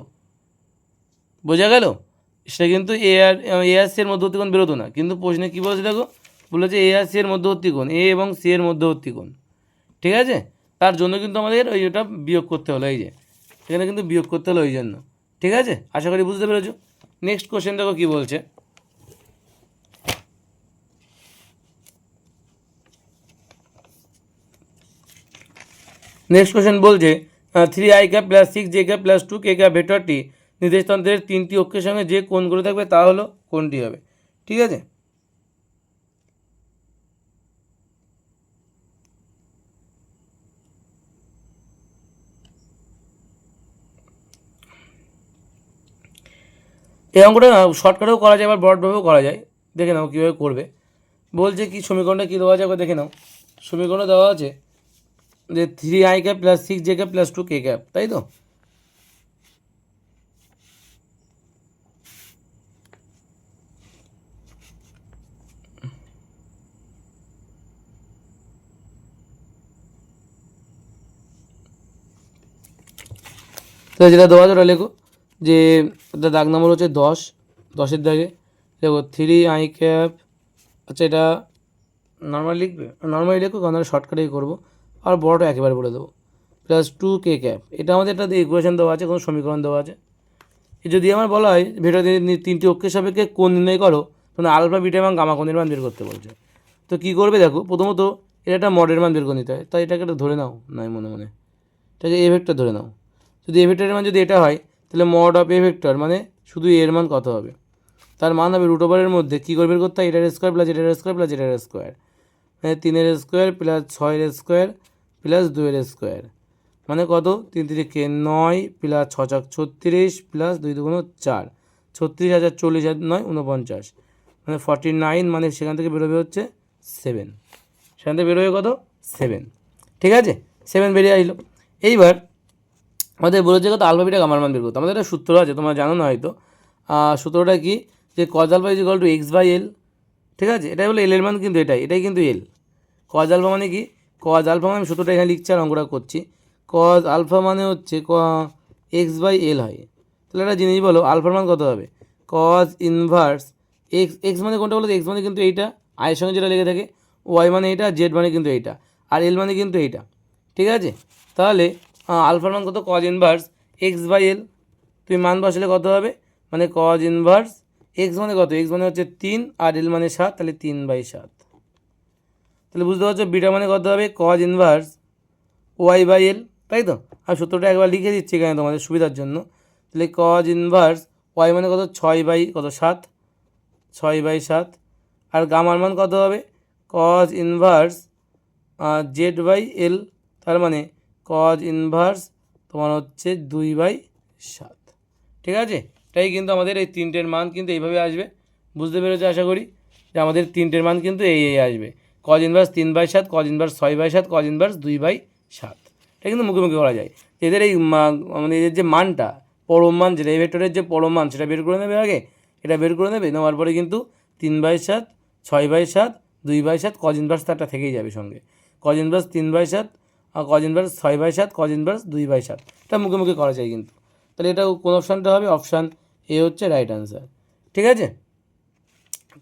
বোঝা গেল? সেটা কিন্তু এ আর সি এর মধ্যবর্তী কোণ বেরোতো না, কিন্তু প্রশ্নে কী বলেছে দেখো, বলেছে এ আর সি এর মধ্যবর্তী কোণ, এ এবং সি এর মধ্যবর্তী কোণ, ঠিক আছে? তার জন্য কিন্তু আমাদের ওটা বিয়োগ করতে হলো, এই যে এখানে কিন্তু বিয়োগ করতে হলো ওই জন্য, ঠিক আছে? আশা করি বুঝতে পেরেছো। নেক্সট কোশ্চেন দেখো কী বলছে। নেক্সট কোশ্চেন বলছে 3i plus 6j plus 2k ভেক্টরটি নির্দেশতন্ত্রের 3টি অক্ষের সঙ্গে যে কোণগুলো থাকবে তা হলো কোনটি হবে, ঠিক আছে? এই অঙ্কটা না শর্টকাটেও করা যায়, আবার ব্রডভাবেও করা যায়, দেখে নাও কীভাবে করবে। বলছে কি সমীকরণটা কী দেওয়া আছে একবার দেখে নাও। সমীকরণটা দেওয়া আছে যে 3i plus 6j plus 2k, তাই তো? তো যেটা দেওয়া আছে ওটা লেখো, যে দাগ নম্বর হচ্ছে 10, দাগে দেখো 3i, আচ্ছা এটা নর্মালি লিখবে, নর্মালি লেখো, কারণ আমরা শর্টকাটেই করবো, আর বড়টা একেবারে বলে দেবো, প্লাস 2k, এটা আমাদের একটা ইকুয়েশন দেওয়া আছে, কোনো সমীকরণ দেওয়া আছে। যদি আমার বলা হয় ভেক্টর 3টি অক্ষের সাপেক্ষে কোণ নির্ণয় করো, তখন আলফা, বিটা এবং গামা কোণের মান বের করতে বলছে। তো কী করবে দেখো, প্রথমত এটা একটা মডের মান বের করে নিতে হয়, তাই এটাকে একটা ধরে নাও, নাই মনে মনে এটাকে এ ভেক্টর ধরে নাও। যদি এ ভেক্টরের মান যদি এটা হয়, তাহলে মড অফ এ ভেক্টর মানে শুধু এর মান কত হবে, তার মান হবে রুট ওভারের মধ্যে কী করে বের করতে হয়, এটার স্কোয়ার প্লাস এটার স্কোয়ার প্লাস এটার স্কোয়ার, মানে 3 square plus 6 square plus 2 square, মানে কত, 3 3 9 প্লাস 6 36 প্লাস 2 2 4, 36 হাজার 40 হাজার 9 49, মানে 49, মানে সেখান থেকে বেরোবে হচ্ছে 7, সেখান থেকে বেরোবে কত, 7, ঠিক আছে? 7 বেরিয়ে আসলো। এইবার আমাদের বলেছে কত, আলফা বিটা গামার মান বের করতে। আমাদের একটা সূত্র আছে, তোমরা জানো না হয়তো, সূত্রটা কি, যে cos alpha is equal to X by L, ঠিক আছে? এটাই হলো এল এর মান, কিন্তু এটাই কিন্তু এল। কজ আলফা মানে কি, কজ আলফা মানে আমি সূত্রটা এখানে লিখছি আর অঙ্কটা করছি। কজ আলফা মানে হচ্ছে এক্স বাই এল হয়। তাহলে একটা জিনিস বলো, আলফার মান কত হবে, কজ ইনভার্স এক্স, এক্স মানে কোনটা বলো, এক্স মানে কিন্তু এইটা আয়ের সঙ্গে যেটা লেগে থাকে, ওয়াই মানে এইটা, জেড মানে কিন্তু এইটা, আর এল মানে কিন্তু এইটা, ঠিক আছে? তাহলে আলফার মান কত, cos inverse X by L, তুমি মান বসালে কত হবে, মানে কজ ইনভার্স এক্স মানে কত, এক্স মানে হচ্ছে 3 আর এল মানে 7, তাহলে 3/7। তাহলে বুঝতে পারছো বিটা মানে কত হবে, cos inverse Y by L, তাই তো? আর সূত্রটা একবার লিখে দিচ্ছি এখানে তোমাদের সুবিধার জন্য। তাহলে কজ ইনভার্স ওয়াই মানে কত, 6/7, 6/7, আর গামার মান কত হবে, cos inverse Z by L, তার মানে কজ ইনভার্স তোমার হচ্ছে 2/7, ঠিক আছে? এটাই কিন্তু আমাদের এই তিনটের মান কিন্তু এইভাবে আসবে, বুঝতে পেরেছো আশা করি, যে আমাদের তিনটের মান কিন্তু এই আসবে, cos inverse 3/7, cos inverse 6/7, cos inverse 2/7। এটা কিন্তু মুখে মুখে করা যায়। এদের এই মানে এদের যে মানটা, পরম মান, যেটা এই ভেক্টরের যে পরম মান, সেটা বের করে নেবে আগে, এটা বের করে নেবে, নেওয়ার পরে কিন্তু 3/7, 6/7, 2/7, কজ ইনভার্স তারটা থেকেই যাবে সঙ্গে, cos inverse 3/7, cos inverse 6/7, cos inverse 2/7, এটা মুখে মুখে করা যায় কিন্তু। তাহলে এটা কোন অপশানটা হবে, অপশান এ হচ্ছে রাইট অ্যান্সার, ঠিক আছে?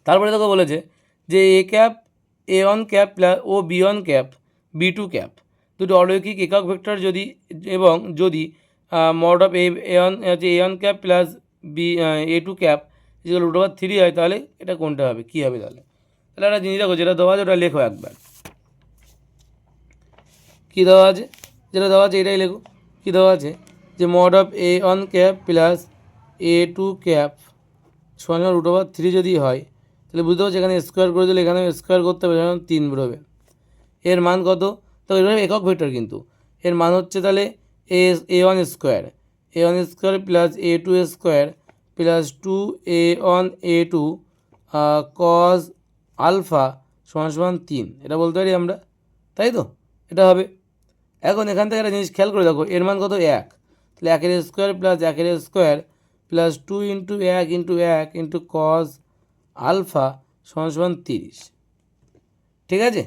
তারপরে দেখো বলেছে যে A1 প্লাস ও B1 B2, দুটো অলৌকিক একক ভেক্টর যদি, এবং যদি mod of A1 plus A2 যেগুলো রুট ওভার 3 হয়, তাহলে এটা কোনটা হবে, কী হবে তাহলে? তাহলে একটা জিনিস দেখো, যেটা দেওয়া আছে ওটা লেখো একবার, কী দেওয়া আছে, যেটা দেওয়া আছে এটাই লেখো। কী দেওয়া আছে, যে mod of A1 plus A2 সমান রুট ওভার 3 যদি হয়, তাহলে বুঝতে পারছি এখানে স্কোয়ার করে দিলে এখানে স্কোয়ার করতে হবে, যেমন 3 বেরোবে। এর মান কত, তো এভাবে একক ভেক্টর কিন্তু, এর মান হচ্ছে তাহলে A1 square plus A2 square plus 2A1 A2 cos alpha সমান 3, এটা বলতে পারি আমরা, তাই তো? এটা হবে। এখন এখান থেকে একটা জিনিস খেয়াল করে দেখো, এর মান কত, 1, তাহলে 1 square plus 1 square plus 2 into 1 into 1 into cos alpha সমান 30, ঠিক আছে?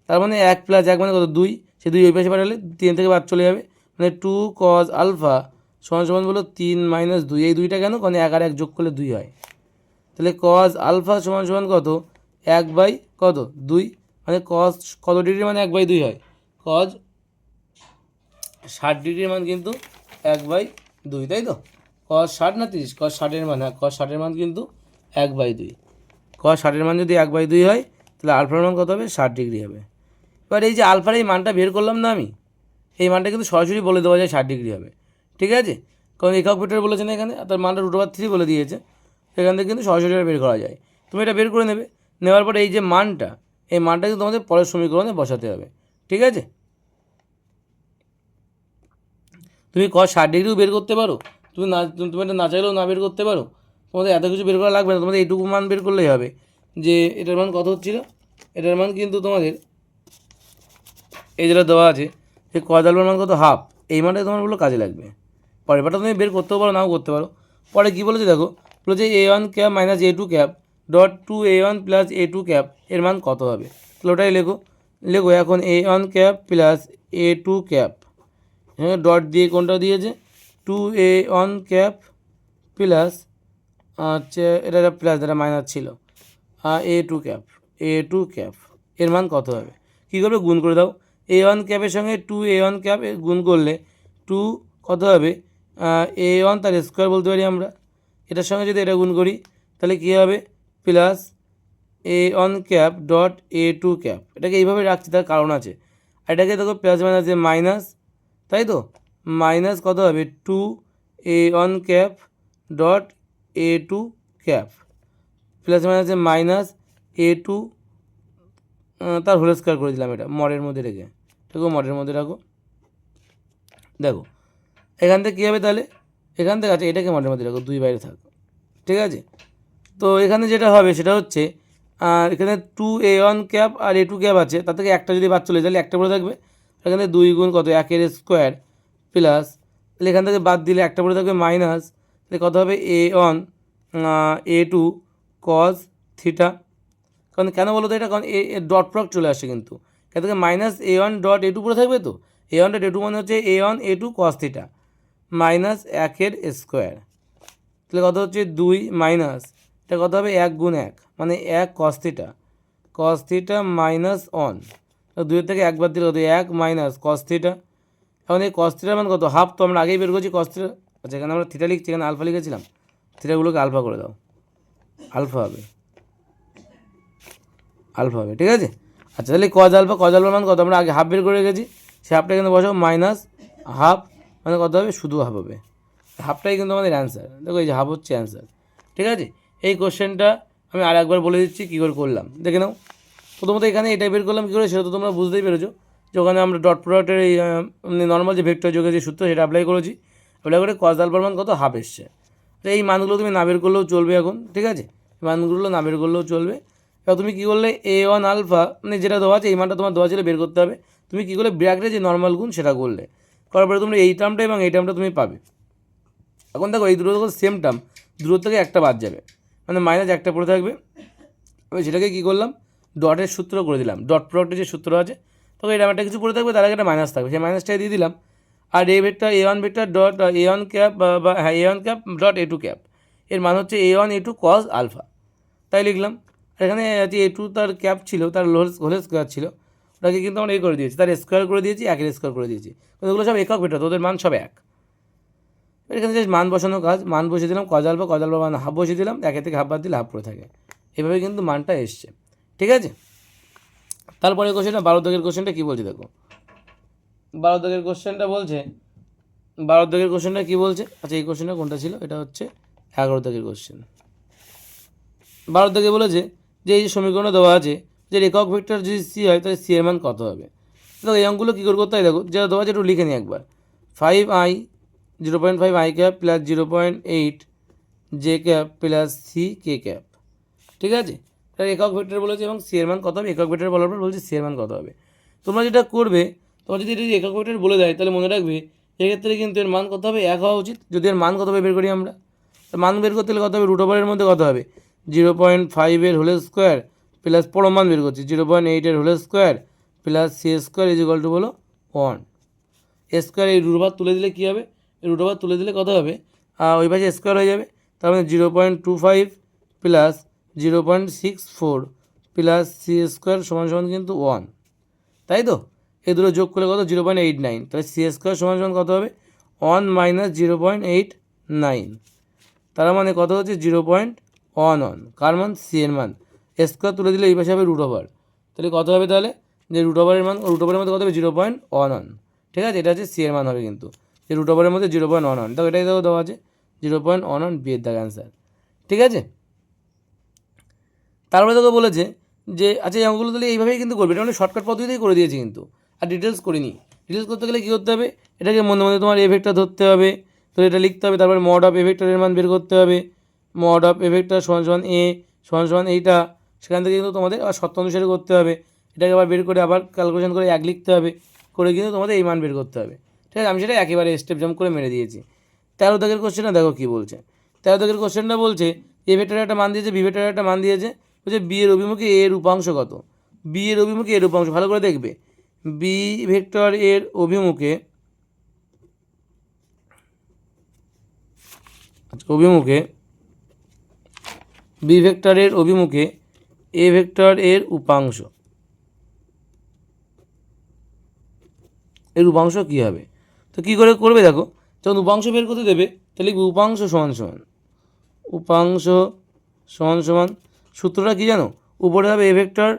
তার মানে 1 প্লাস 1 মানে কত, 2, সে 2 ওই পাশে পাঠালে 3 থেকে বাদ চলে যাবে, মানে 2 cos আলফা সমান সমান বলো 3 মাইনাস 2, এই দুইটা কেন, কারণ 1 আর 1 যোগ করলে 2 হয়। তাহলে cos আলফা সমান সমান কত, 1 বাই কত 2, মানে cos কত ডিগ্রির মান 1/2 হয়, cos 60 ডিগ্রির মান কিন্তু 1/2, তাই তো। cos 60 না 30, cos 60-এর মান, হ্যাঁ cos 60-এর মান কিন্তু 1/2, cos 60-এর মান যদি 1/2 হয় তাহলে আলফার মান কত হবে, 60 ডিগ্রি হবে। এবার এই যে আলফার এই মানটা বের করলাম না আমি, এই মানটা কিন্তু সরাসরি বলে দেওয়া যায় 60 ডিগ্রি হবে, ঠিক আছে, কারণ একক ভেক্টর বলেছে না এখানে, তার মানটা √3 বলে দিয়েছে, এখান থেকে কিন্তু সরাসরি বের করা যায়। তুমি এটা বের করে নেবে, নেওয়ার পরে এই যে মানটা, এই মানটা কিন্তু তোমাদের পরের সমীকরণে বসাতে হবে, ঠিক আছে। তুমি cos 60 ডিগ্রিও বের করতে পারো, তুমি এটা না চাইলেও না বের করতে পারো, তোমাদের এত কিছু বের করা লাগবে না, তোমাদের এইটুকু মান বের করলেই হবে যে এটার মান কত হচ্ছিল। এটার মান কিন্তু তোমাদের এই যেটা দেওয়া আছে যে cos আলফার মান কত, হাফ, এই মানটা তোমার বললো কাজে লাগবে। পরের পাটা তুমি বের করতেও পারো, নাও করতে পারো। পরে কী বলেছে দেখো, বলেছে a1 cap minus a2 cap dot 2a1 plus a2 cap এর মান কত হবে, তাহলে ওটাই লেখো এখন a1 cap plus a2 cap, হ্যাঁ ডট দিয়ে কোনটা দিয়েছে 2a1 ক্যাপ প্লাস হচ্ছে এটা প্লাস, এটা মাইনাস ছিল, a2 ক্যাপ এর মান কত হবে, কী করবে, গুণ করে দাও। a1 ক্যাপের সঙ্গে 2a1 ক্যাপ গুণ করলে 2 কত হবে, a1 তার স্কোয়ার বলতে পারি আমরা, এটার সঙ্গে যদি এটা গুণ করি তাহলে কী হবে, plus a1 cap dot a2 cap, এটাকে এইভাবে রাখছি তার কারণ আছে, আর এটাকে দেখো প্লাস মাইনাস মাইনাস, তাই তো, মাইনাস কত হবে 2a1 cap dot a2 cap plus মাইনাসে মাইনাস a2 তার হোল স্কোয়ার করে দিলাম, এটা মডের মধ্যে রেখে, ঠিক আছে, মডের মধ্যে রাখো। দেখো এখান থেকে কী হবে তাহলে, এখান থেকে আছে এটাকে মডের মধ্যে রাখো, 2 বাইরে থাকো, ঠিক আছে। তো এখানে যেটা হবে সেটা হচ্ছে এখানে 2a1 ক্যাপ আর a2 ক্যাপ আছে, তার থেকে একটা যদি বাদ চলে তাহলে একটা পড়ে থাকবে, এখানে 2 গুণ কত 1 স্কোয়ার প্লাস, তাহলে এখান থেকে বাদ দিলে একটা পড়ে থাকবে মাইনাস, তাহলে কত হবে a1 a2 cos থিটা, কারণ কেন বলো তো এটা, কারণ ডট প্রোডাক্ট চলে আসছে কিন্তু, এখান থেকে মাইনাস a1 ডট a2 পড়ে থাকবে, তো a1 ডট a2 মানে হচ্ছে a1 a2 cos theta minus 1 square, তাহলে কত হচ্ছে 2 মাইনাস, এটা কত হবে 1 গুণ 1 মানে 1 cos থিটা মাইনাস 1, 2 থেকে 1 বাদ দিলে কত 1 মাইনাস cos থিটা, এখন এই cos থিটার মান কত, হাফ, তো আমরা আগেই বের করছি cos থিটা, আচ্ছা এখানে আমরা থিটা লিখছি, এখানে আলফা লিখেছিলাম, থিটাগুলোকে আলফা করে দাও, আলফা হবে, ঠিক আছে। আচ্ছা তাহলে cos আলফার মান কত, আমরা আগে হাফ বের করে রেখেছি, সে হাফটা এখানে বসাও, মাইনাস হাফ মানে কত হবে, শুধু হাফ হবে, হাফটাই কিন্তু আমাদের অ্যান্সার, দেখো এই যে হাফ হচ্ছে অ্যান্সার, ঠিক আছে। এই কোশ্চেনটা আমি আর একবার বলে দিচ্ছি কী করে করলাম, দেখে নাও। প্রথমত এখানে এটা বের করলাম কী করে, সেটা তো তোমরা বুঝতেই পেরেছো, যে ওখানে আমরা ডট প্রোডাক্টের এই নর্মাল যে ভেক্টর যোগের যে সূত্র সেটা অ্যাপ্লাই করেছি, অ্যাপ্লাই করে cos আলফার মান কত, হাফ এসছে। তো এই মানগুলো তুমি না বের করলেও চলবে এখন, ঠিক আছে, মানগুলো না বের করলেও চলবে। এবার তুমি কী করলে a1 আলফা মানে যেটা দেওয়া আছে, এই মানটা তোমার দেওয়া ছিল বের করতে হবে, তুমি কী করলে ব্র্যাকেটে যে নর্মাল গুণ সেটা করলে, করার পরে তোমরা এই টার্মটা এবং এই টার্মটা তুমি পাবে। এখন দেখো এই দুটো যখন সেম টার্ম, দুটোর থেকে একটা বাদ যাবে, মানে মাইনাস একটা পড়ে থাকবে, আমি সেটাকে কী করলাম, ডটের সূত্র করে দিলাম, ডট প্রোডাক্টের যে সূত্র আছে, তখন এই একটা কিছু পড়ে থাকবে, তার আগে একটা মাইনাস থাকবে, সেই মাইনাসটাই দিয়ে দিলাম। আর এই vector a1 vector dot a1 cap বা হ্যাঁ a1 cap dot a2 cap, এর মান হচ্ছে a1 a2 cos আলফা, তাই লিখলাম। আর এখানে যে a2 তার ক্যাপ ছিল, তার হোল স্কোয়ার ছিল, ওটাকে কিন্তু আমরা করে দিয়েছি, তার স্কোয়ার করে দিয়েছি, 1 স্কোয়ার করে দিয়েছি, ওগুলো সব একক ভেক্টর, ওদের মান সব এক। এখানে জাস্ট মান বসানো কাজ, মান বসিয়ে দিলাম, cos আলফা মান হাফ বসিয়ে দিলাম, 1 থেকে হাফ বাদ দিলে হাফ পড়ে থাকে, এভাবে কিন্তু মানটা এসছে, ঠিক আছে। তারপরে কোশ্চেনটা 12 দাগের কোশ্চেনটা কী বলছে দেখো, 12 দাগের কোশ্চেনটা বলছে, 12 দাগের কোশ্চেনটা কী বলছে, আচ্ছা এই কোশ্চেনটা কোনটা ছিল, এটা হচ্ছে 11 দাগের কোশ্চেন। 12 দাগে বলেছে যে এই যে সমীকরণে দেওয়া আছে যে একক ভেক্টর যদি সি হয় তাহলে সি এর মান কত হবে। দেখো এই অঙ্কগুলো কী করে করতে হয়, দেখো যেটা দেওয়া আছে একটু লিখে নিই একবার, 5i 0.5 i cap plus 0.8 J cap plus C K cap, ঠিক আছে, তাহলে একক ভেক্টর বলেছে এবং সি এর মান কত হবে, একক ভেক্টর বলার পর বলছে সি এর মান কত হবে। তোমরা যেটা করবে, তোমার যদি এটা একক ভেক্টর বলে দেয় তাহলে মনে রাখবে এক্ষেত্রে কিন্তু এর মান কত হবে, 1 হওয়া উচিত। যদি এর মান কত হবে বের করি আমরা, মান বের করতে হলে কত হবে, √এর মধ্যে কত হবে 0.5 হোল স্কোয়ার প্লাস পরম মান বের করছি 0.8 whole square plus C square is equal to বলো 1, স্কোয়ার এই রুট ওভার তুলে দিলে কী হবে, রুট ওভার তুলে দিলে কত হবে, ওই পাশে স্কোয়ার হয়ে যাবে, তার মানে 0.25 প্লাস 0.64 প্লাস সি স্কোয়ার সমান সমান কিন্তু 1, তাই তো? এই দুটো যোগ করলে কত, 0.89, তাহলে সি স্কোয়ার সমান সমান কত হবে, 1 মাইনাস 0.89, তার মানে কত হচ্ছে 0.11, কার মান, সি এর মান। স্কোয়ার তুলে দিলে এই পাশে হবে রুট ওভার, তাহলে কত হবে তাহলে, যে রুট ওভারের মান, রুট ওভারের মধ্যে কত হবে 0.11, ঠিক আছে, এটা হচ্ছে সি এর মান হবে কিন্তু, যে রুট ওভারের মধ্যে 0.11, তো এটাই দেখো দেওয়া আছে 0.11 বি এর দাগ অ্যান্সার, ঠিক আছে। তারপরে তোকে বলেছে যে আচ্ছা অঙ্কগুলো তাহলে এইভাবেই কিন্তু করবে, এটা মানে শর্টকাট পদ্ধতিতেই করে দিয়েছি কিন্তু, আর ডিটেলস করিনি। ডিটেলস করতে গেলে কী করতে হবে, এটাকে মধ্যে মধ্যে তোমার এ ভেক্টর ধরতে হবে, তো এটা লিখতে হবে, তারপরে মড অফ এ ভেক্টরের মান বের করতে হবে, মড অফ এ ভেক্টর সমান সমান এ সমান সমান এইটা, সেখান থেকে কিন্তু তোমাদের আবার শর্ত অনুসারে করতে হবে, এটাকে আবার বের করে আবার ক্যালকুলেশন করে এক লিখতে হবে, করে কিন্তু তোমাদের এই মান বের করতে হবে, ঠিক আছে। আমি সেটা একেবারে স্টেপ জাম্প করে মেরে দিয়েছি। 13 দাগের কোশ্চেনটা দেখো কী বলছে। 13 দাগের কোশ্চেনটা বলছে এ ভেক্টরের একটা মান দিয়েছে, বি ভেক্টরের একটা মান দিয়েছে, বলছে বি এর অভিমুখে এ এর উপাংশ কত, বি এর অভিমুখে এর উপাংশ ভালো করে দেখবে, বি ভেক্টর এর অভিমুখে বি ভেক্টরের অভিমুখে এ ভেক্টর এর উপাংশ, এর উপাংশ কী হবে, তো কী করে করবে দেখো, যখন উপাংশ বের করতে দেবে তাহলে উপাংশ সমান সমান, উপাংশ সমান সমান সূত্রটা কী জানো, উপরে হবে A vector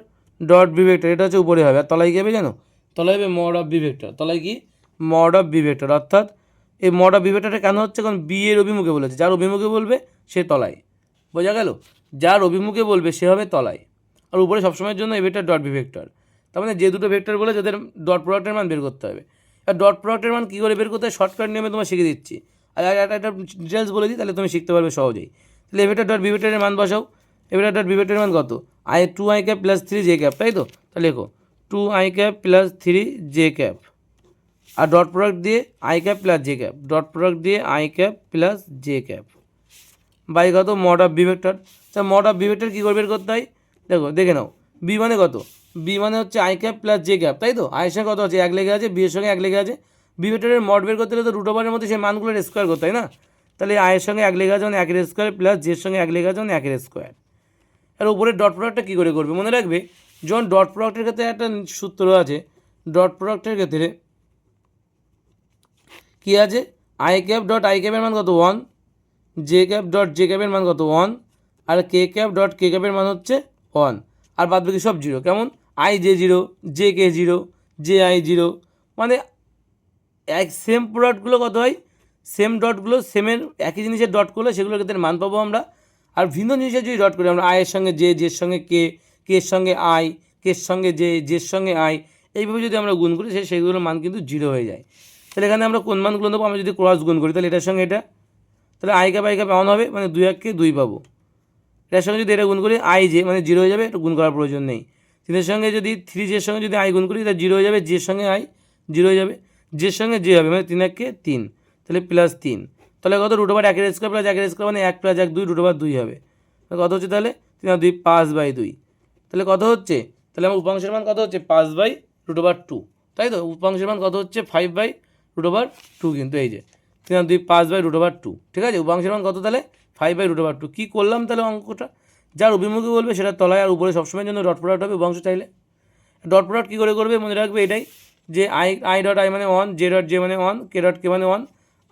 dot B vector, এটা হচ্ছে উপরে হবে, আর তলায় কী হবে জানো, তলায় হবে মড অফ বি ভেক্টর, তলায় কি মড অফ বি ভেক্টর, অর্থাৎ এই মড অফ বি ভেক্টরটা কেন হচ্ছে, কারণ বি এর অভিমুখে বলেছে, যার অভিমুখে বলবে সে তলায়, বোঝা গেল, যার অভিমুখে বলবে সে হবে তলায়, আর উপরে সবসময়ের জন্য A vector dot B vector, তার মানে যে দুটো ভেক্টর বলে যাদের ডট প্রোডাক্টের মান বের করতে হবে, আর ডট প্রোডাক্টের মান কী করে বের করতে হয় শর্টকাট নিয়মে তোমার শিখে দিচ্ছি, আর একটা ডিটেলস বলে দিই তাহলে তুমি শিখতে পারবে সহজেই। তাহলে এ ভেক্টর ডট বি ভেক্টরের মান বসাও, এ ভেক্টর ডট বি ভেক্টরের মান কত, 2i cap plus 3j cap, তাই তো, তাহলে লেখো 2i cap plus 3j cap, আর ডট প্রোডাক্ট দিয়ে i cap plus j cap, dot product দিয়ে i cap plus j cap by কত মড অফ বি ভেক্টর। আচ্ছা মড অফ বি ভেক্টর কী করে বের করতে হয়, দেখো দেখে নাও, বি মানে কত, বি মানে হচ্ছে I cap plus j cap, তাই তো, আয়ের সঙ্গে কত আছে এক লেগে আছে, বি এর সঙ্গে এক লেগে আছে, বি ভেক্টরের মড বের করতে হলে তো রুট ওভারের মধ্যে সেই মানগুলোর স্কোয়ার করতে হয় না, তাহলে আয়ের সঙ্গে এক লেগে আছে মানে একের স্কোয়ার প্লাস জের সঙ্গে এক লেগে আছে মানে একের স্কোয়ার। আর উপরে ডট প্রোডাক্টটা কী করে করবে মনে রাখবে, যখন ডট প্রোডাক্টের ক্ষেত্রে একটা সূত্র আছে, ডট প্রোডাক্টের ক্ষেত্রে কী আছে, আই ক্যাপ ডট আই ক্যাপের মান কত 1, জে ক্যাপ ডট জে ক্যাপের মান কত 1, আর কে ক্যাপ ডট কে ক্যাপের মান হচ্ছে 1, আর বাদ বাকি সব জিরো, কেমন I J zero, J K zero, J I zero, মানে এক সেম প্রোডাক্টগুলো কত হয়, সেম ডটগুলো সেমের একই জিনিসের ডট করলে সেগুলোর ক্ষেত্রে মান পাবো আমরা, আর ভিন্ন জিনিসের যদি ডট করি আমরা আয়ের সঙ্গে জে, জের সঙ্গে কে, কের সঙ্গে আই, কের সঙ্গে জে, জের সঙ্গে আই, এইভাবে যদি আমরা গুণ করি সেগুলোর মান কিন্তু জিরো হয়ে যায়। তাহলে এখানে আমরা কোন মানগুলো নেবো, আমরা যদি ক্রস গুণ করি তাহলে এটার সঙ্গে এটা, তাহলে আই ক্যাপ অন হবে মানে 2 1 2 পাবো, এটার সঙ্গে যদি এটা গুণ করি আই জে মানে জিরো হয়ে যাবে, এটা গুণ করার প্রয়োজন নেই। তিনের সঙ্গে যদি 3 এর সঙ্গে যদি আই গুণ করি তাহলে জিরো হয়ে যাবে, জের সঙ্গে আই জিরো হয়ে যাবে, জের সঙ্গে জে হবে মানে 3 1 3, তাহলে প্লাস 3, তাহলে কত root over 1 square plus 1 square মানে 1 প্লাস 1 2, রুট ওভার 2 হবে, কত হচ্ছে তাহলে 3 আর 2 5/2, তাহলে কত হচ্ছে, তাহলে আমার উপাংশের মান কত হচ্ছে 5/রুট ওভার 2, তাই তো, উপাংশের মান কত হচ্ছে 5/রুট ওভার 2, কিন্তু এই যে 3 আর 2 5/রুট ওভার 2, ঠিক আছে, উপাংশের মান কত তাহলে 5/রুট ওভার 2। কী করলাম তাহলে অঙ্কটা, যার অভিমুখে বলবে সেটা তলায়, আর উপরে সবসময়ের জন্য ডট প্রোডাক্ট হবে উপাংশ চাইলে। ডট প্রোডাক্ট কী করে করবে মনে রাখবে এটাই, যে আই ডট আই মানে 1, জে ডট জে মানে 1, কে ডট কে মানে 1,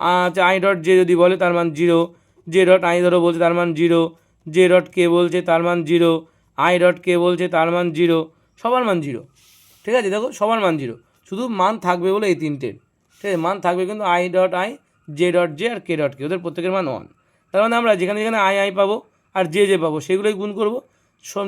আচ্ছা আই ডট জে যদি বলে তার মান 0, জে ডট আই ধরো বলছে তার মান 0, জে ডট কে বলছে তার মান 0, আই ডট কে বলছে তার মান 0, সবার মান 0, ঠিক আছে, দেখো সবার মান 0, শুধু মান থাকবে বলে এই তিনটের, ঠিক আছে, মান থাকবে কিন্তু i dot i, j dot j আর কে ডট কে, ওদের প্রত্যেকের মান 1, তার মানে আমরা যেখানে যেখানে আই পাবো আর জে পাবো সেগুলোই গুণ করবো।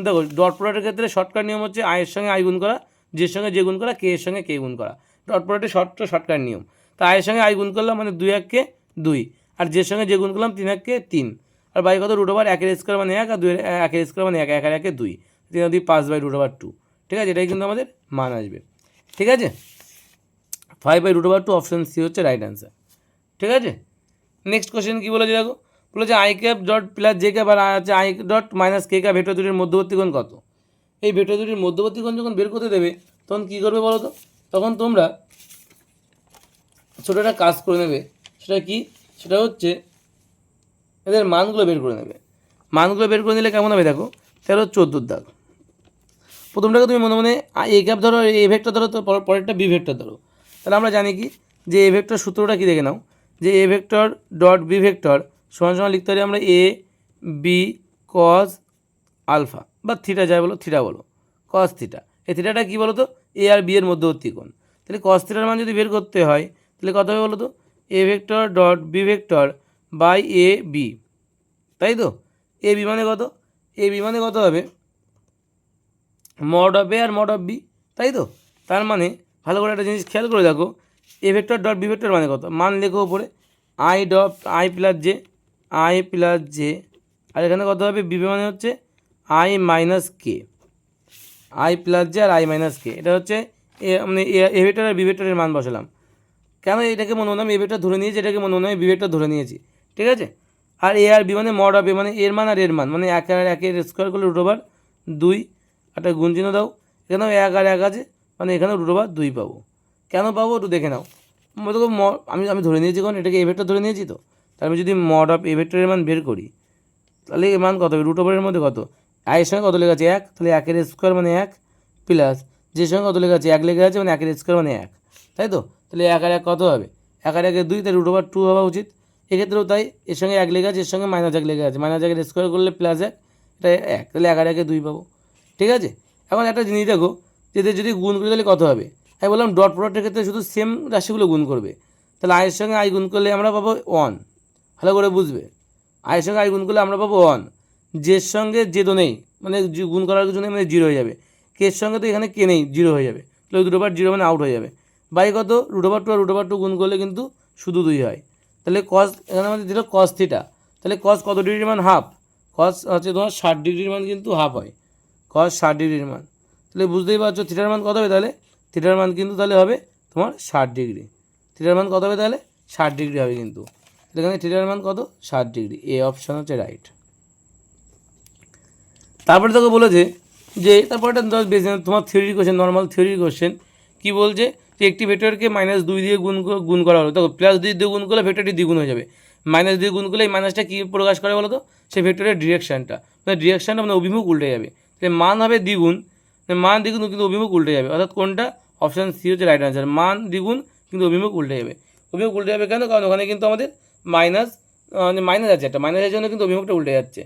দেখো ডট প্রোডাক্টের ক্ষেত্রে শর্টকাট নিয়ম হচ্ছে আয়ের সঙ্গে আই গুণ করা, জের সঙ্গে যে গুণ করা, কে এর সঙ্গে কে গুণ করা, ডট প্রোডাক্টের শর্টকাট নিয়ম। তো আয়ের সঙ্গে আই গুণ করলাম মানে 2 1 2, আর জের সঙ্গে যে গুণ করলাম 3 1 3, আর বাই কত রুট ওভার 1 স্কোয়ার মানে 1, আর 2 1 স্কোয়ার মানে 1, 1 আর 1 2, 3 আর 2 5/রুট ওভার 2, ঠিক আছে, এটাই কিন্তু আমাদের মান আসবে, ঠিক আছে, 5/রুট ওভার 2 অপশান সি হচ্ছে রাইট অ্যান্সার, ঠিক আছে। নেক্সট কোশ্চেন কী বলেছে দেখো, বলেছে i cap dot plus j cap আর আছে i dot minus k cap vector দুটির মধ্যবর্তী কোণ কত। এই ভেক্টর দুটির মধ্যবর্তী কোণ যখন বের করতে দেবে তখন কী করবে বলো তো, তখন তোমরা ছোটো একটা কাজ করে নেবে, সেটা কি, সেটা হচ্ছে এদের মানগুলো বের করে নেবে। মানগুলো বের করে নিলে কেমন হবে দেখো, 13 14 দাগ। প্রথমটাকে তুমি মনে মনে এ ক্যাপ ধরো, এ ভেক্টর ধরো, তো পরেরটা বি ভেক্টর ধরো। তাহলে আমরা জানি কি যে এ ভেক্টর সূত্রটা কি দেখে নাও, যে এ ভেক্টর ডট বি ভেক্টর সমান সমান লিখতে পারি আমরা এ বি কস আলফা বা থিটা, যাই বলো থিটা বলো, কস থিটা। এই থিটাটা কী বলো তো, এ আর বি এর মধ্যবর্তী কোণ। তাহলে কস থিটার মান যদি বের করতে হয় তাহলে কত হবে বলো তো, A vector dot B vector by A B, তাই তো। এ বি মানে কত, এ বি মানে কত হবে, মড অফ এ আর মড অফ বি, তাই তো। তার মানে ভালো করে একটা জিনিস খেয়াল করে দেখো, a vector dot B vector মানে কত, মান লেখো উপরে i dot i plus j, আর এখানে কত হবে, বি মানে হচ্ছে i minus k, i plus j আর আই মাইনাস কে। এটা হচ্ছে মানে এ ভেক্টর আর বি ভেক্টরের মান বসালাম। কেন এটাকে মনে হলাম, এ ভেক্টর ধরে নিয়েছি, এটাকে মনে হলাম বি ভেক্টর ধরে নিয়েছি, ঠিক আছে। আর এ আর বি মানে মড অফ এ মানে এর মান আর এর মান, মানে এক আর একের স্কোয়ার করলে √2, একটা গুণ চিহ্ন দাও, এখানেও 1 আর 1 আছে, মানে এখানেও √2 পাবো। কেন পাবো একটু দেখে নাও। আমি ধরে নিয়েছি, কারণ এটাকে এ ভেক্টর ধরে নিয়েছি, তো তার আমি যদি মড অফ এ ভেক্টরের মান বের করি তাহলে এর মান কত হবে, √2 মধ্যে কত, আয়ের সঙ্গে কত লেখা আছে 1, তাহলে 1 এর স্কোয়ার মানে 1, প্লাস যে সঙ্গে কত লেখা আছে 1 লেখা আছে, মানে 1 এর স্কোয়ার মানে 1, তাই তো। তাহলে 1 আর 1 কত হবে, 1 আর 1 2, তাই √2 হওয়া উচিত। এক্ষেত্রেও তাই, এর সঙ্গে 1 লেখা আছে, এর সঙ্গে -1 লেখা আছে, -1 এর স্কোয়ার করলে +1, এটা 1, তাহলে 1 আর 1 2 পাবো, ঠিক আছে। এখন একটা জিনিস দেখো, যে যদি গুণ করি তাহলে কত হবে, আমি বললাম ডট প্রোডাক্টের ক্ষেত্রে শুধু সেম রাশিগুলো গুণ করবে। তাহলে আয়ের সঙ্গে আই গুণ করলে আমরা পাবো 1, ভালো করে বুঝবে, আয়ের সঙ্গে আই গুণ করলে আমরা পাবো 1, জের সঙ্গে জেদও নেই, মানে গুণ করার কিছু নেই, মানে 0 হয়ে যাবে। কের সঙ্গে তো এখানে কে নেই, 0 হয়ে যাবে, তাহলে দুটো বার 0 মানে আউট হয়ে যাবে। বাই কত, √2 আর √2 গুণ করলে কিন্তু শুধু 2 হয়। তাহলে কস এখানে আমাদের দিল কস থিটা, তাহলে কস কত ডিগ্রির মান, হাফ। কস হচ্ছে তোমার 60 ডিগ্রির মান কিন্তু হাফ হয়, কস 60 ডিগ্রির মান। তাহলে বুঝতেই পারছো থিটার মান কত হবে, তাহলে থিটার মান কিন্তু তাহলে হবে তোমার 60 ডিগ্রি। থিটার মান কত হবে তাহলে 60 ডিগ্রি হবে কিন্তু, এখানে থিটার মান কত 60 ডিগ্রি, এ অপশান হচ্ছে রাইট। তারপরে তোকে বলেছে যে তারপরটা তোমার theory question, normal theory question কী বলছে, যে একটি ভেক্টরকে -2 দিয়ে গুণ করা হলো, দেখো +2 দিয়ে গুণ করলে ভেক্টরটি দ্বিগুণ হয়ে যাবে। -2 দিয়ে গুণ করলে এই মাইনাসটা কী প্রকাশ করে বলো তো, সেই ভেক্টরের ডিরেকশানটা, মানে ডিরেকশানটা মানে অভিমুখ উল্টে যাবে, তাহলে মান হবে দ্বিগুণ, মান দ্বিগুণ কিন্তু অভিমুখ উল্টে যাবে, অর্থাৎ কোনটা, অপশান সি হচ্ছে রাইট অ্যান্সার, মান দ্বিগুণ কিন্তু অভিমুখ উল্টে যাবে। অভিমুখ উল্টে যাবে কেন, কারণ ওখানে কিন্তু আমাদের মাইনাস আছে, একটা মাইনাসের জন্য কিন্তু অভিমুখটা উল্টে যাচ্ছে।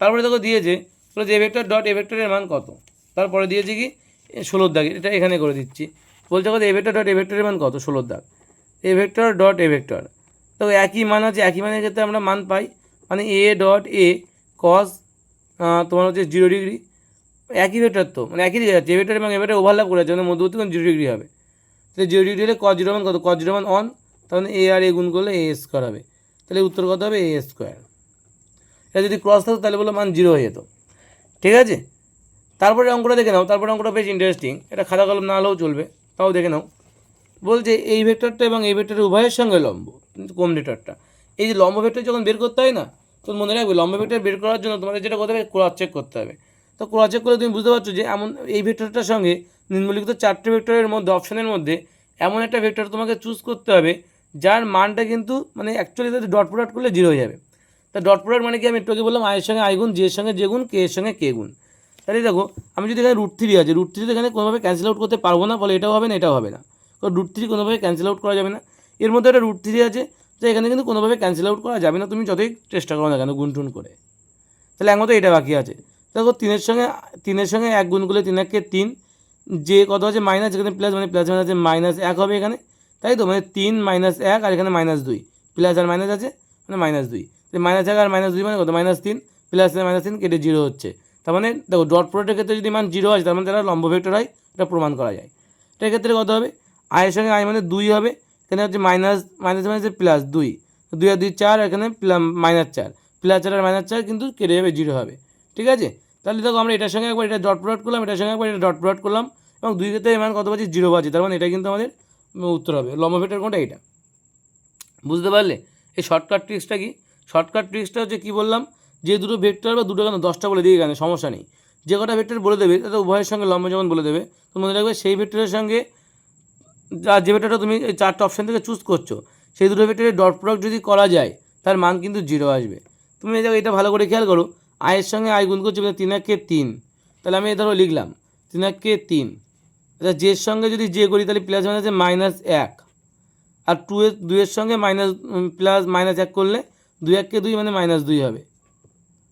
তারপরে দেখো দিয়েছে বলে যে এ ভেক্টর ডট এ ভেক্টরের মান কত, তারপরে দিয়েছে কি 16 দাগ, এটা এখানে করে দিচ্ছি, বলছে কত এ ভেক্টর ডট এ ভেক্টরের মান কত, 16 দাগ, এ ভেক্টর ডট এ ভেক্টর, তো একই মান আছে, একই মানের ক্ষেত্রে আমরা মান পাই, মানে এ ডট এ কস তোমার হচ্ছে 0 ডিগ্রি, একই ভেক্টর তো, মানে একই দিকে যাচ্ছে, এ ভেক্টর এবং এ ভেক্টর ওভারল্যাপ করে যাচ্ছে, মানে মধ্যবর্তী কোণ 0 ডিগ্রি হবে। তাহলে 0 ডিগ্রি হলে cos 0 মান কত, cos 0 মান 1, তাহলে এ আর এ গুণ করলে এ স্কোয়ার হবে, তাহলে উত্তর কত হবে, এ স্কোয়ার। এটা যদি ক্রস থাকতো তাহলে বলে মান 0 হয়ে যেত, ঠিক আছে। তারপরে অঙ্কটা দেখে নাও, তারপরে অঙ্কটা বেশ ইন্টারেস্টিং, এটা খাতা কলম না হলেও চলবে, তাও দেখে নাও। বলছে এই ভেক্টরটা এবং এই ভেক্টরের উভয়ের সঙ্গে লম্ব, কোন ভেক্টরটা, এই যে লম্ব ভেক্টর যখন বের করতে হয় না, তখন মনে রাখবে লম্ব ভেক্টর বের করার জন্য তোমাদের যেটা করতে হবে, ক্রস চেক করতে হবে। তো ক্রস চেক করলে তুমি বুঝতে পারছো যে এমন এই ভেক্টরটার সঙ্গে নিম্নলিখিত 4টে ভেক্টরের মধ্যে, অপশনের মধ্যে এমন একটা ভেক্টর তোমাকে চুজ করতে হবে যার মানটা কিন্তু মানে অ্যাকচুয়ালি যদি ডট প্রোডাক্ট করলে 0 হয়ে যাবে। তা ডট প্রোডাক্ট মানে কি, আমি একটু আগে বললাম আয়ের সঙ্গে আই গুণ, জের সঙ্গে যে গুণ, কে এর সঙ্গে কে গুণ। তাহলে দেখো আমি যদি এখানে √3 আছে, √3 এখানে কোনোভাবে ক্যান্সেল আউট করতে পারবো না, ফলে এটাও হবে না, এটাও হবে না, কারণ √3 কোনোভাবে ক্যান্সেল আউট করা যাবে না। এর মধ্যে একটা √3 আছে, তো এখানে কিন্তু কোনোভাবে ক্যান্সেল আউট করা যাবে না, তুমি যতই চেষ্টা করো না কেন গুণ টুন করে। তাহলে একমাত্র এটা বাকি আছে। দেখো 3-এর সঙ্গে 1 গুণ করলে 3 1 3, যে কত আছে মাইনাস, এখানে প্লাস, মানে প্লাস মাইনাস -1 হবে এখানে, তাই তো, মানে 3 -1 আর এখানে -2, প্লাস আর মাইনাস আছে মানে -2, -1 আর -2 মানে কত, -3, প্লাস -3 কেটে 0 হচ্ছে। তার মানে দেখো ডট প্রোডাক্টের ক্ষেত্রে যদি মান 0 আছে তার মানে তারা লম্ব ভেক্টর হয়, এটা প্রমাণ করা যায়। এটার ক্ষেত্রে কত হবে, আয়ের সঙ্গে আই মানে 2 হবে, এখানে হচ্ছে মাইনাস প্লাস 2, 2 আর 2 4, এখানে -4, প্লাস 4 আর -4 কিন্তু কেটে যাবে 0 হবে, ঠিক আছে। তাহলে দেখো আমরা এটার সঙ্গে একবার এটা ডট প্রোডাক্ট করলাম, এটার সঙ্গে একবার এটা ডট প্রোডাক্ট করলাম, এবং দুই ক্ষেত্রে মান কত পাচ্ছি, 0 পাচ্ছি, তার মানে এটা কিন্তু আমাদের উত্তর হবে, লম্ব ভেক্টর কোনটা, এটা। বুঝতে পারলে এই শর্টকাট ট্রিক্সটা কি, শর্টকাট ট্রিক্সটা হচ্ছে কী বললাম, যে দুটো ভেক্টর বা দুটো কেন 10টা বলে দিয়ে কেন সমস্যা নেই, যে কটা ভেক্টর বলে দেবে তাতে উভয়ের সঙ্গে লম্ব যেমন বলে দেবে, তো মনে রাখবে সেই ভেক্টরের সঙ্গে আর যে ভেক্টরটা তুমি এই 4টা অপশান থেকে চুজ করছো সেই দুটো ভেক্টরের ডট প্রোডাক্ট যদি করা যায় তার মান কিন্তু 0 আসবে। তুমি এই দেখো এটা ভালো করে খেয়াল করো, আয়ের সঙ্গে আয় গুণ করছো 3 একে 3, তাহলে আমি ধরো লিখলাম 3 একে 3। আচ্ছা জের সঙ্গে যদি জে করি তাহলে প্লাস মাইনাস 1, আর 2-এর সঙ্গে প্লাস মাইনাস 1 করলে 2 একে 2 মানে -2 হবে।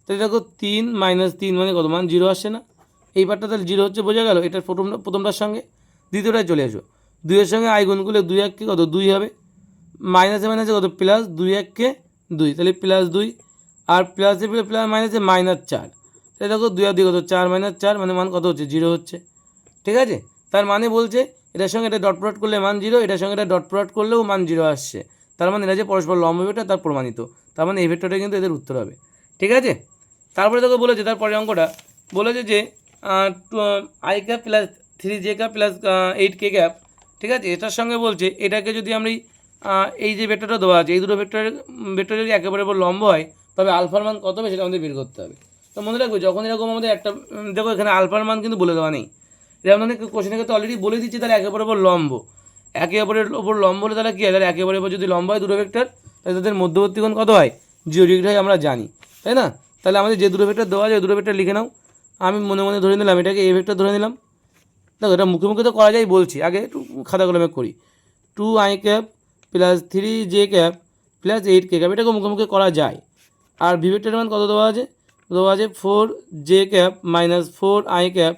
তাহলে দেখো 3 - 3 মানে কত, মান 0 আসছে না? এই পার্টটা তাহলে 0 হচ্ছে, বোঝা গেল? এটার প্রথমটার সঙ্গে দ্বিতীয়টায় চলে এসো, 2-এর সঙ্গে আই গুণ করলে 2 1 কত 2 হবে, মাইনাসে মাইনাসে কত প্লাস 2 1 2, তাহলে +2, আর প্লাসে প্লাস মাইনাসে -4, তাহলে দেখো 2 আর 2 কত 4 - 4 মানে মান কত হচ্ছে 0 হচ্ছে। ঠিক আছে, তার মানে বলছে এটার সঙ্গে এটা ডট প্রোডাক্ট করলে মান 0, এটার সঙ্গে এটা ডট প্রোডাক্ট করলেও মান 0 আসছে, তার মানে এটা যে পরস্পর লম্ব ভেক্টর তার প্রমাণিত, তার মানে এই ভেক্টরটা কিন্তু এদের উত্তর হবে। ঠিক আছে, তারপরে তোকে বলেছে তারপরে অঙ্কটা বলেছে যে i cap plus 3j cap plus 8k cap. ঠিক আছে, এটার সঙ্গে বলছে এটাকে যদি আমি এই যে ভেক্টরটা দেওয়া আছে এই দুটো ভেক্টর যদি একেবারে উপর লম্ব হয় তবে আলফার মান কত হবে সেটা আমাদের বের করতে হবে। তো মনে রাখবে যখন এরকম আমাদের একটা দেখো এখানে আলফার মান কিন্তু বলে দেওয়া নেই, যেমন অনেক কোশ্চেনের ক্ষেত্রে অলরেডি বলে দিচ্ছি তাহলে একেবারে উপর লম্ব, একে অপরের ওপর লম্ব হলে তাহলে কী হয়, তাহলে একেবারে উপর যদি লম্ব হয় দুটো ভেক্টর তাহলে তাদের মধ্যবর্তী কোণ কত হয় 0 ডিগ্রি হয়, আমরা জানি তাই না? তাহলে আমাদের যে দুটো ভেক্টর দেওয়া যায় দুটো ভেক্টর লিখে নাও। আমি মনে মনে ধরে নিলাম এটাকে এ ভেক্টর ধরে নিলাম। দেখো এটা মুখে মুখে তো করা যায়, বলছি আগে একটু খাতা কলমে করি। 2i cap plus 3j cap plus 8k cap, এটাকে মুখে মুখে করা যায়। আর ভি ভেক্টরের মান কত দেওয়া আছে, দেওয়া আছে 4j cap minus 4i cap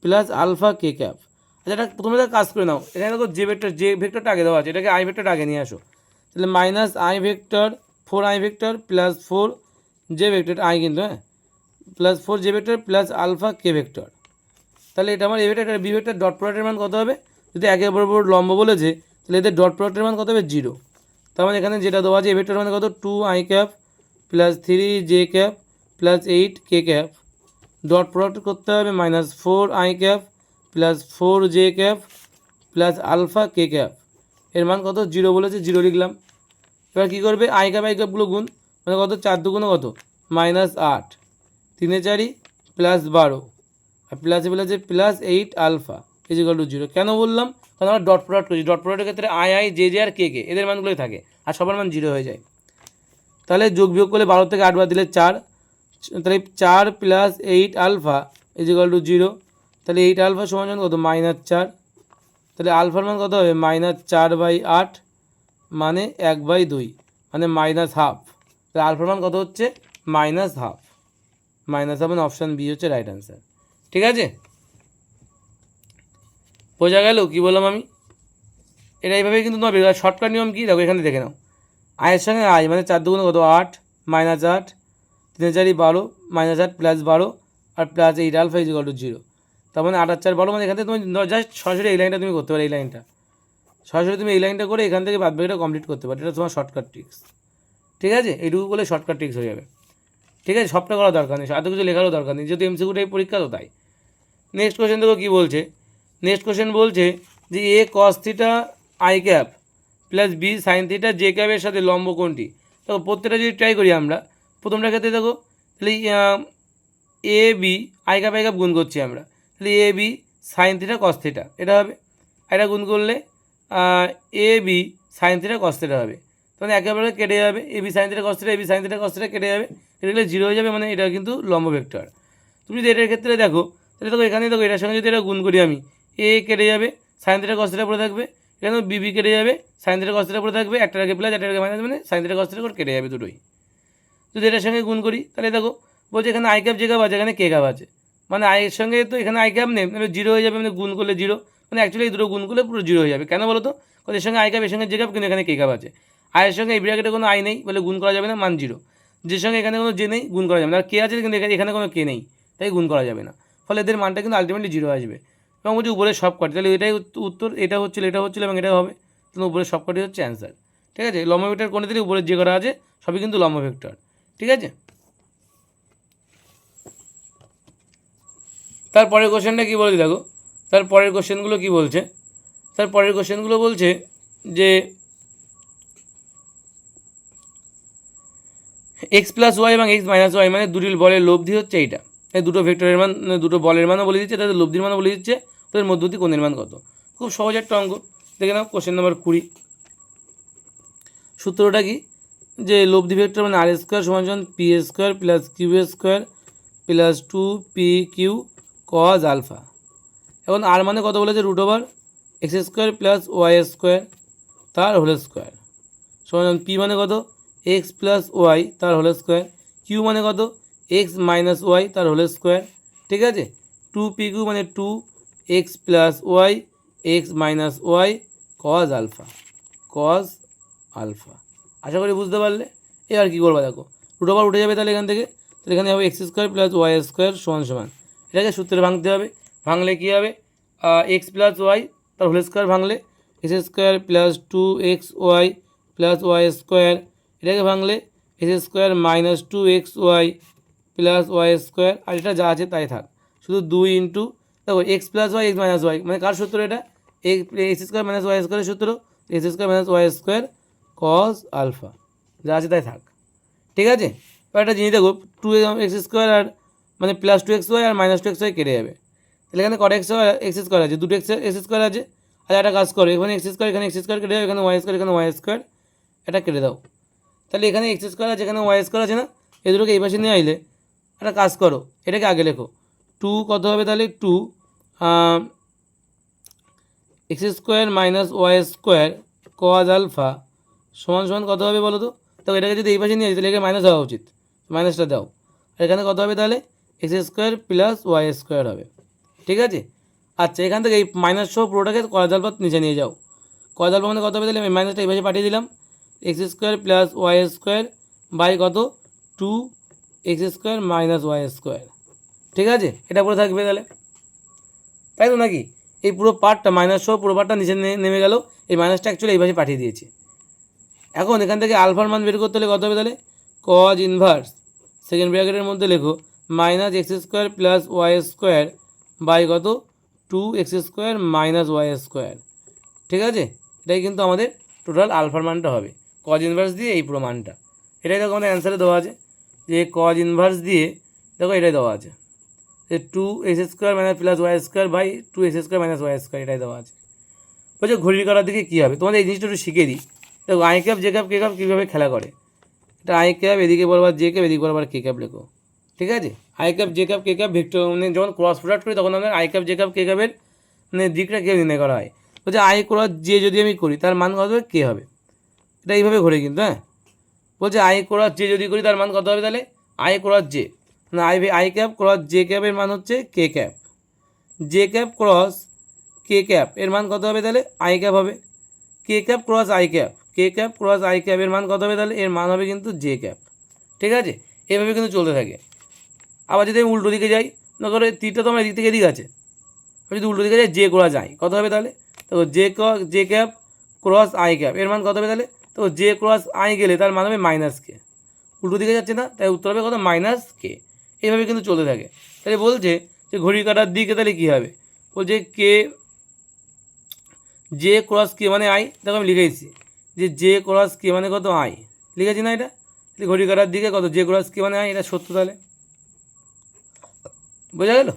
plus alpha k cap. আচ্ছা এটা প্রথমে কাজ করে নাও, এখানে দেখো যে ভেক্টরটা আগে দেওয়া আছে এটাকে আই ভেক্টরটা আগে নিয়ে আসো, তাহলে minus i vector 4i vector plus 4j vector i কিন্তু হ্যাঁ plus 4j vector plus alpha k vector. তাহলে এটা আমার a vector b vector dot প্রোডাক্টের মান কত হবে, যদি একে অপর লম্ব বলেছে তাহলে এদের ডট প্রোডাক্টের মান কত হবে 0। তার মানে এখানে যেটা দেওয়া আছে এ ভেক্টর মানে কত 2i cap plus 3j cap plus 8k cap, dot product করতে হবে -4i cap plus 4j cap plus alpha k cap, এর মান কত 0 বলেছে 0 লিখলাম। এবার কী করবে আই ক্যাপগুলো গুণ, মানে কত 4 দুগুণ কত -8, 3 4 প্লাস 12 আর প্লাসে প্লাসে প্লাস 8 আলফা ইজিক্যাল টু 0। কেন বললাম, কারণ আমরা ডট প্রোডাক্ট করছি, ডট প্রোডাক্টের ক্ষেত্রে আই আই জে জে আর কে কে এদের মানগুলোই থাকে আর সবার মান 0 হয়ে যায়। তাহলে যোগ বিয়োগ করলে 12 থেকে 8 বাদ দিলে 4, তাহলে 4 প্লাস 8 আলফা ইজিক্যাল টু 0, তাহলে 8 আলফা সমান কত -4, তাহলে আলফার মান কত হবে -4/8 মানে 1/2 মানে -1/2, তাহলে আলফার মান কত হচ্ছে -1/2, -1/2 মানে অপশান বি হচ্ছে রাইট অ্যান্সার। ঠিক আছে, বোঝা গেল কী বললাম আমি? এটা এইভাবেই কিন্তু তোমার শর্টকাট নিয়ম কী দেখো এখানে দেখে নাও, আয়ের সঙ্গে আয় মানে 4 দুগুণ কত 8 -8, 3 4 12 -8 প্লাস 12 আর প্লাস 8 আলফা ইজিক্যাল টু 0, তার মানে 8 আর 4 12 মানে এখান থেকে তুমি জাস্ট সরাসরি এই লাইনটা তুমি করতে পারো, এই লাইনটা সরাসরি তুমি এই লাইনটা করে এখান থেকে বাদবাকিটা কমপ্লিট করতে পারো, এটা তোমার শর্টকাট ট্রিক্স। ঠিক আছে, এইটুকু করলে শর্টকাট ট্রিক্স হয়ে যাবে। ঠিক আছে, সবটা করার দরকার নেই, এত কিছু লেখারও দরকার নেই, যেহেতু এমসিকিউ টাইপ পরীক্ষা তো তাই। নেক্সট কোশ্চেন দেখো কী বলছে, নেক্সট কোশ্চেন বলছে যে a cos theta i cap plus b sine theta j ক্যাপের সাথে লম্ব কোনটি। দেখো প্রত্যেকটা যদি ট্রাই করি আমরা, প্রথমটার ক্ষেত্রে দেখো তাহলে এ বি আই ক্যাপ গুণ করছি আমরা, তাহলে a b sine theta cos theta এটা হবে, এটা গুণ করলে a b sine theta cos theta হবে, তাহলে একেবারে কেটে যাবে, a b sine theta cos theta a b sine theta cos theta কেটে যাবে, এটা গেলে 0 হয়ে যাবে, মানে এটা কিন্তু লম্ব ভেক্টর। তুমি যদি এটার ক্ষেত্রে দেখো তাহলে দেখো এখানে দেখো এটার সঙ্গে যদি এটা গুণ করি আমি, এ কেটে যাবে সাইন থিটা কস থিটা পড়ে থাকবে, এখানে বিবি কেটে যাবে সাইন থিটা কস থিটা পড়ে থাকবে, একটার আগে প্লাস একটার আগে মাইনাস মানে সাইন থিটা কস থিটা করে কেটে যাবে দুটোই। যদি এটার সঙ্গে গুণ করি তাহলে দেখো বলছে এখানে আই ক্যাপ যে ক্যাপ আছে এখানে কে ক্যাপ আছে, মানে আইয়ের সঙ্গে তো এখানে আই ক্যাপ নেই, মানে 0 হয়ে যাবে, মানে গুণ করলে 0, মানে অ্যাকচুয়ালি এই দুটো গুণ করলে পুরো 0 হয়ে যাবে। কেন বলো তো, কারণ এর সঙ্গে আই ক্যাপ এর সঙ্গে যে ক্যাপ, কিন্তু এখানে কে ক্যাপ আছে, আয়ের সঙ্গে এই ব্র্যাকেটে কোনো আই নেই বলে গুণ করা যাবে না, মান 0, যে সঙ্গে এখানে কোনো যে নেই গুণ করা যাবে না, আর কে আছে কিন্তু এখানে কোনো কে নেই তাই গুণ করা যাবে না, ফলে এদের মানটা কিন্তু আলটিমেটলি 0 আসবে। এবং বলছি উপরে সব কটি, তাহলে এটাই উত্তর, এটা হচ্ছিল এবং এটা হবে, তাহলে উপরে সব কটি হচ্ছে অ্যান্সার। ঠিক আছে, লম্ব ভেক্টর কোনটা থেকে উপরে যে করা আছে সবই কিন্তু লম্ব ভেক্টর। ঠিক আছে, তারপরের কোশ্চেনটা কী বলছে দেখো, তারপরের কোশ্চেনগুলো কী বলছে, তারপরের কোশ্চেনগুলো বলছে যে এক্স প্লাস ওয়াই এবং এক্স মাইনাস ওয়াই মানে দুটি বলের লব্ধি হচ্ছে এইটা, এই দুটো ভেক্টরের মান দুটো বলের মানও বলে দিচ্ছে, তাদের লব্ধির মানও বলে দিচ্ছে, তাদের মধ্যবর্তী কোণের মান কত। খুব সহজ একটা অঙ্ক, দেখে নাও কোশ্চেন নাম্বার 20। সূত্রটা কি, যে লব্ধি ভেক্টর মানে আর স্কোয়ার সমান সমান p square plus Q square plus 2pq cos alpha. এখন আর মানে কত বলেছে, root over x square plus Y square তার হোল স্কোয়ার সমান পি মানে কত এক্স প্লাস ওয়াই তার হোল স্কোয়ার, কিউ মানে কত এক্স মাইনাস ওয়াই তার হোল স্কোয়ার। ঠিক আছে, 2pq মানে 2x plus y x minus y cos alpha, cos alpha. আশা করি বুঝতে পারলে। এবার কী করবা দেখো, রুট ওভার উঠে যাবে, তাহলে এখান থেকে তাহলে এখানে হবে x square plus Y square সমান সমান, এটাকে সূত্রে ভাঙতে হবে। ভাঙলে কী হবে, এক্স প্লাস ওয়াই তার হোল স্কোয়ার ভাঙলে x square plus 2xy plus Y square, এটাকে ভাঙলে x square minus 2xy plus Y square, আর এটা যা আছে তাই থাক, শুধু 2 ইন্টু দেখো x plus y x minus y মানে কার সূত্র, এটা এক্স স্কোয়ার মাইনাস ওয়াই স্কোয়ারের সূত্র, X square minus Y square cos alpha, যা আছে তাই থাক। ঠিক আছে, এবার একটা জিনিস দেখো, 2x স্কোয়ার আর মানে প্লাস 2xy আর মাইনাস 2xy কেটে যাবে, তাহলে এখানে কট এক্স এক্স স্কোয়ার আছে, দুটো এক্স স্কোয়ার আছে, আর একটা কাজ করো, এখানে এক্স স্কোয়ার এখানে এক্স স্কোয়ার কেটে যাবে, এখানে ওয়াই স্কোয়ার এখানে ওয়াই স্কোয়ার, এটা কেটে দাও। তাহলে এখানে এক্স স্কোয়ার আছে এখানে ওয়াই স্কোয়ার আছে না, এই দুটোকে এই পাশে নিয়ে আইলে একটা কাজ করো, এটাকে আগে লেখো, 2 কত হবে তাহলে 2 X square minus Y square cos alpha সমান সমান কত হবে বলো তো। তবে এটাকে যদি এই পাশে নিয়ে আসি তাহলে এখানে মাইনাস হওয়া উচিত, মাইনাসটা দাও, আর এখানে কত হবে তাহলে X square plus Y square হবে। ঠিক আছে, আচ্ছা এখান থেকে এই মাইনাস সহ পুরোটাকে কজ আলফা নিচে নিয়ে যাও, কজ আলফা মানে কত হবে তাহলে মাইনাসটা এই পাশে পাঠিয়ে দিলাম, X square plus Y square by কত 2x square minus Y square. ঠিক আছে, এটা পুরো থাকবে তাহলে, তাই তো নাকি, এই পুরো পার্টটা মাইনাস সহ পুরো পার্টটা নিচে নেমে গেল, এই মাইনাসটা অ্যাকচুয়ালি এই পাশে পাঠিয়ে দিয়েছে। এখন এখান থেকে আলফার মান বের করতে হলে কত হবে তাহলে, কজ ইনভার্স সেকেন্ড ব্র্যাকেটের মধ্যে লেখো minus X square plus Y square by কত 2x square minus Y square. ঠিক আছে, এটাই কিন্তু আমাদের টোটাল আলফার মানটা হবে, কজ ইনভার্স দিয়ে এই পুরো মানটা, এটাই দেখো আমাদের অ্যান্সারে দেওয়া আছে, যে কজ ইনভার্স দিয়ে দেখো এটাই দেওয়া আছে, যে 2x square minus plus Y square by 2x square minus Y square, এটাই দেওয়া আছে। বলছে ঘড়ির কাটার দিকে কী হবে, তোমাদের এই জিনিসটা একটু শিখিয়ে দিই। দেখো I cap j cap k cap কীভাবে খেলা করে, এটা আই ক্যাপ এদিকে বরাবর জে ক্যাপ এদিকে বরাবর কে ক্যাপ লেখো। ঠিক আছে, I cap j cap k cap vector মানে যখন ক্রস প্রোডাক্ট করি তখন আমাদের আই ক্যাপ জে ক্যাপ কে ক্যাপের মানে দিকটা কে নির্ণয় করা হয়। বলছে আই ক্রস জে যদি আমি করি তার মান কত হবে কে হবে, এটা এইভাবে ঘুরে কিন্তু, হ্যাঁ বলছে আই ক্রস জে যদি করি তার মান কত হবে তাহলে আই ক্রস জে, না আই ক্যাপ ক্রস জে ক্যাপের মান হচ্ছে k cap, j cap cross k cap এর মান কত হবে তাহলে আই ক্যাপ হবে, k cap cross i cap, k cap cross i cap এর মান কত হবে তাহলে এর মান হবে কিন্তু জে ক্যাপ। ঠিক আছে, এভাবে কিন্তু চলতে থাকে। আবার যদি আমি উল্টো দিকে যাই, না করে তীরটা তো আমার এদিক থেকে এদিকে আছে, আমি যদি উল্টো দিকে যাই জে ক্রস আই কত হবে তাহলে, তো J cap cross i cap এর মান কত হবে তাহলে, তো জে ক্রস আই গেলে তার মান হবে মাইনাস কে, উল্টো দিকে যাচ্ছে না তাই উত্তর হবে কত মাইনাস কে। এইভাবে কিন্তু চলতে থাকে। তাহলে বলছে যে ঘড়ির কাটার দিকে তাহলে কী হবে, বলছে কে জে ক্রস কে মানে আই, দেখো আমি লিখেছি যে জে ক্রস কে মানে কত আই, লিখেছি না এটা, তাহলে ঘড়ির কাটার দিকে কত জে ক্রস কে মানে আই, এটা সত্য, তাহলে বোঝা গেল।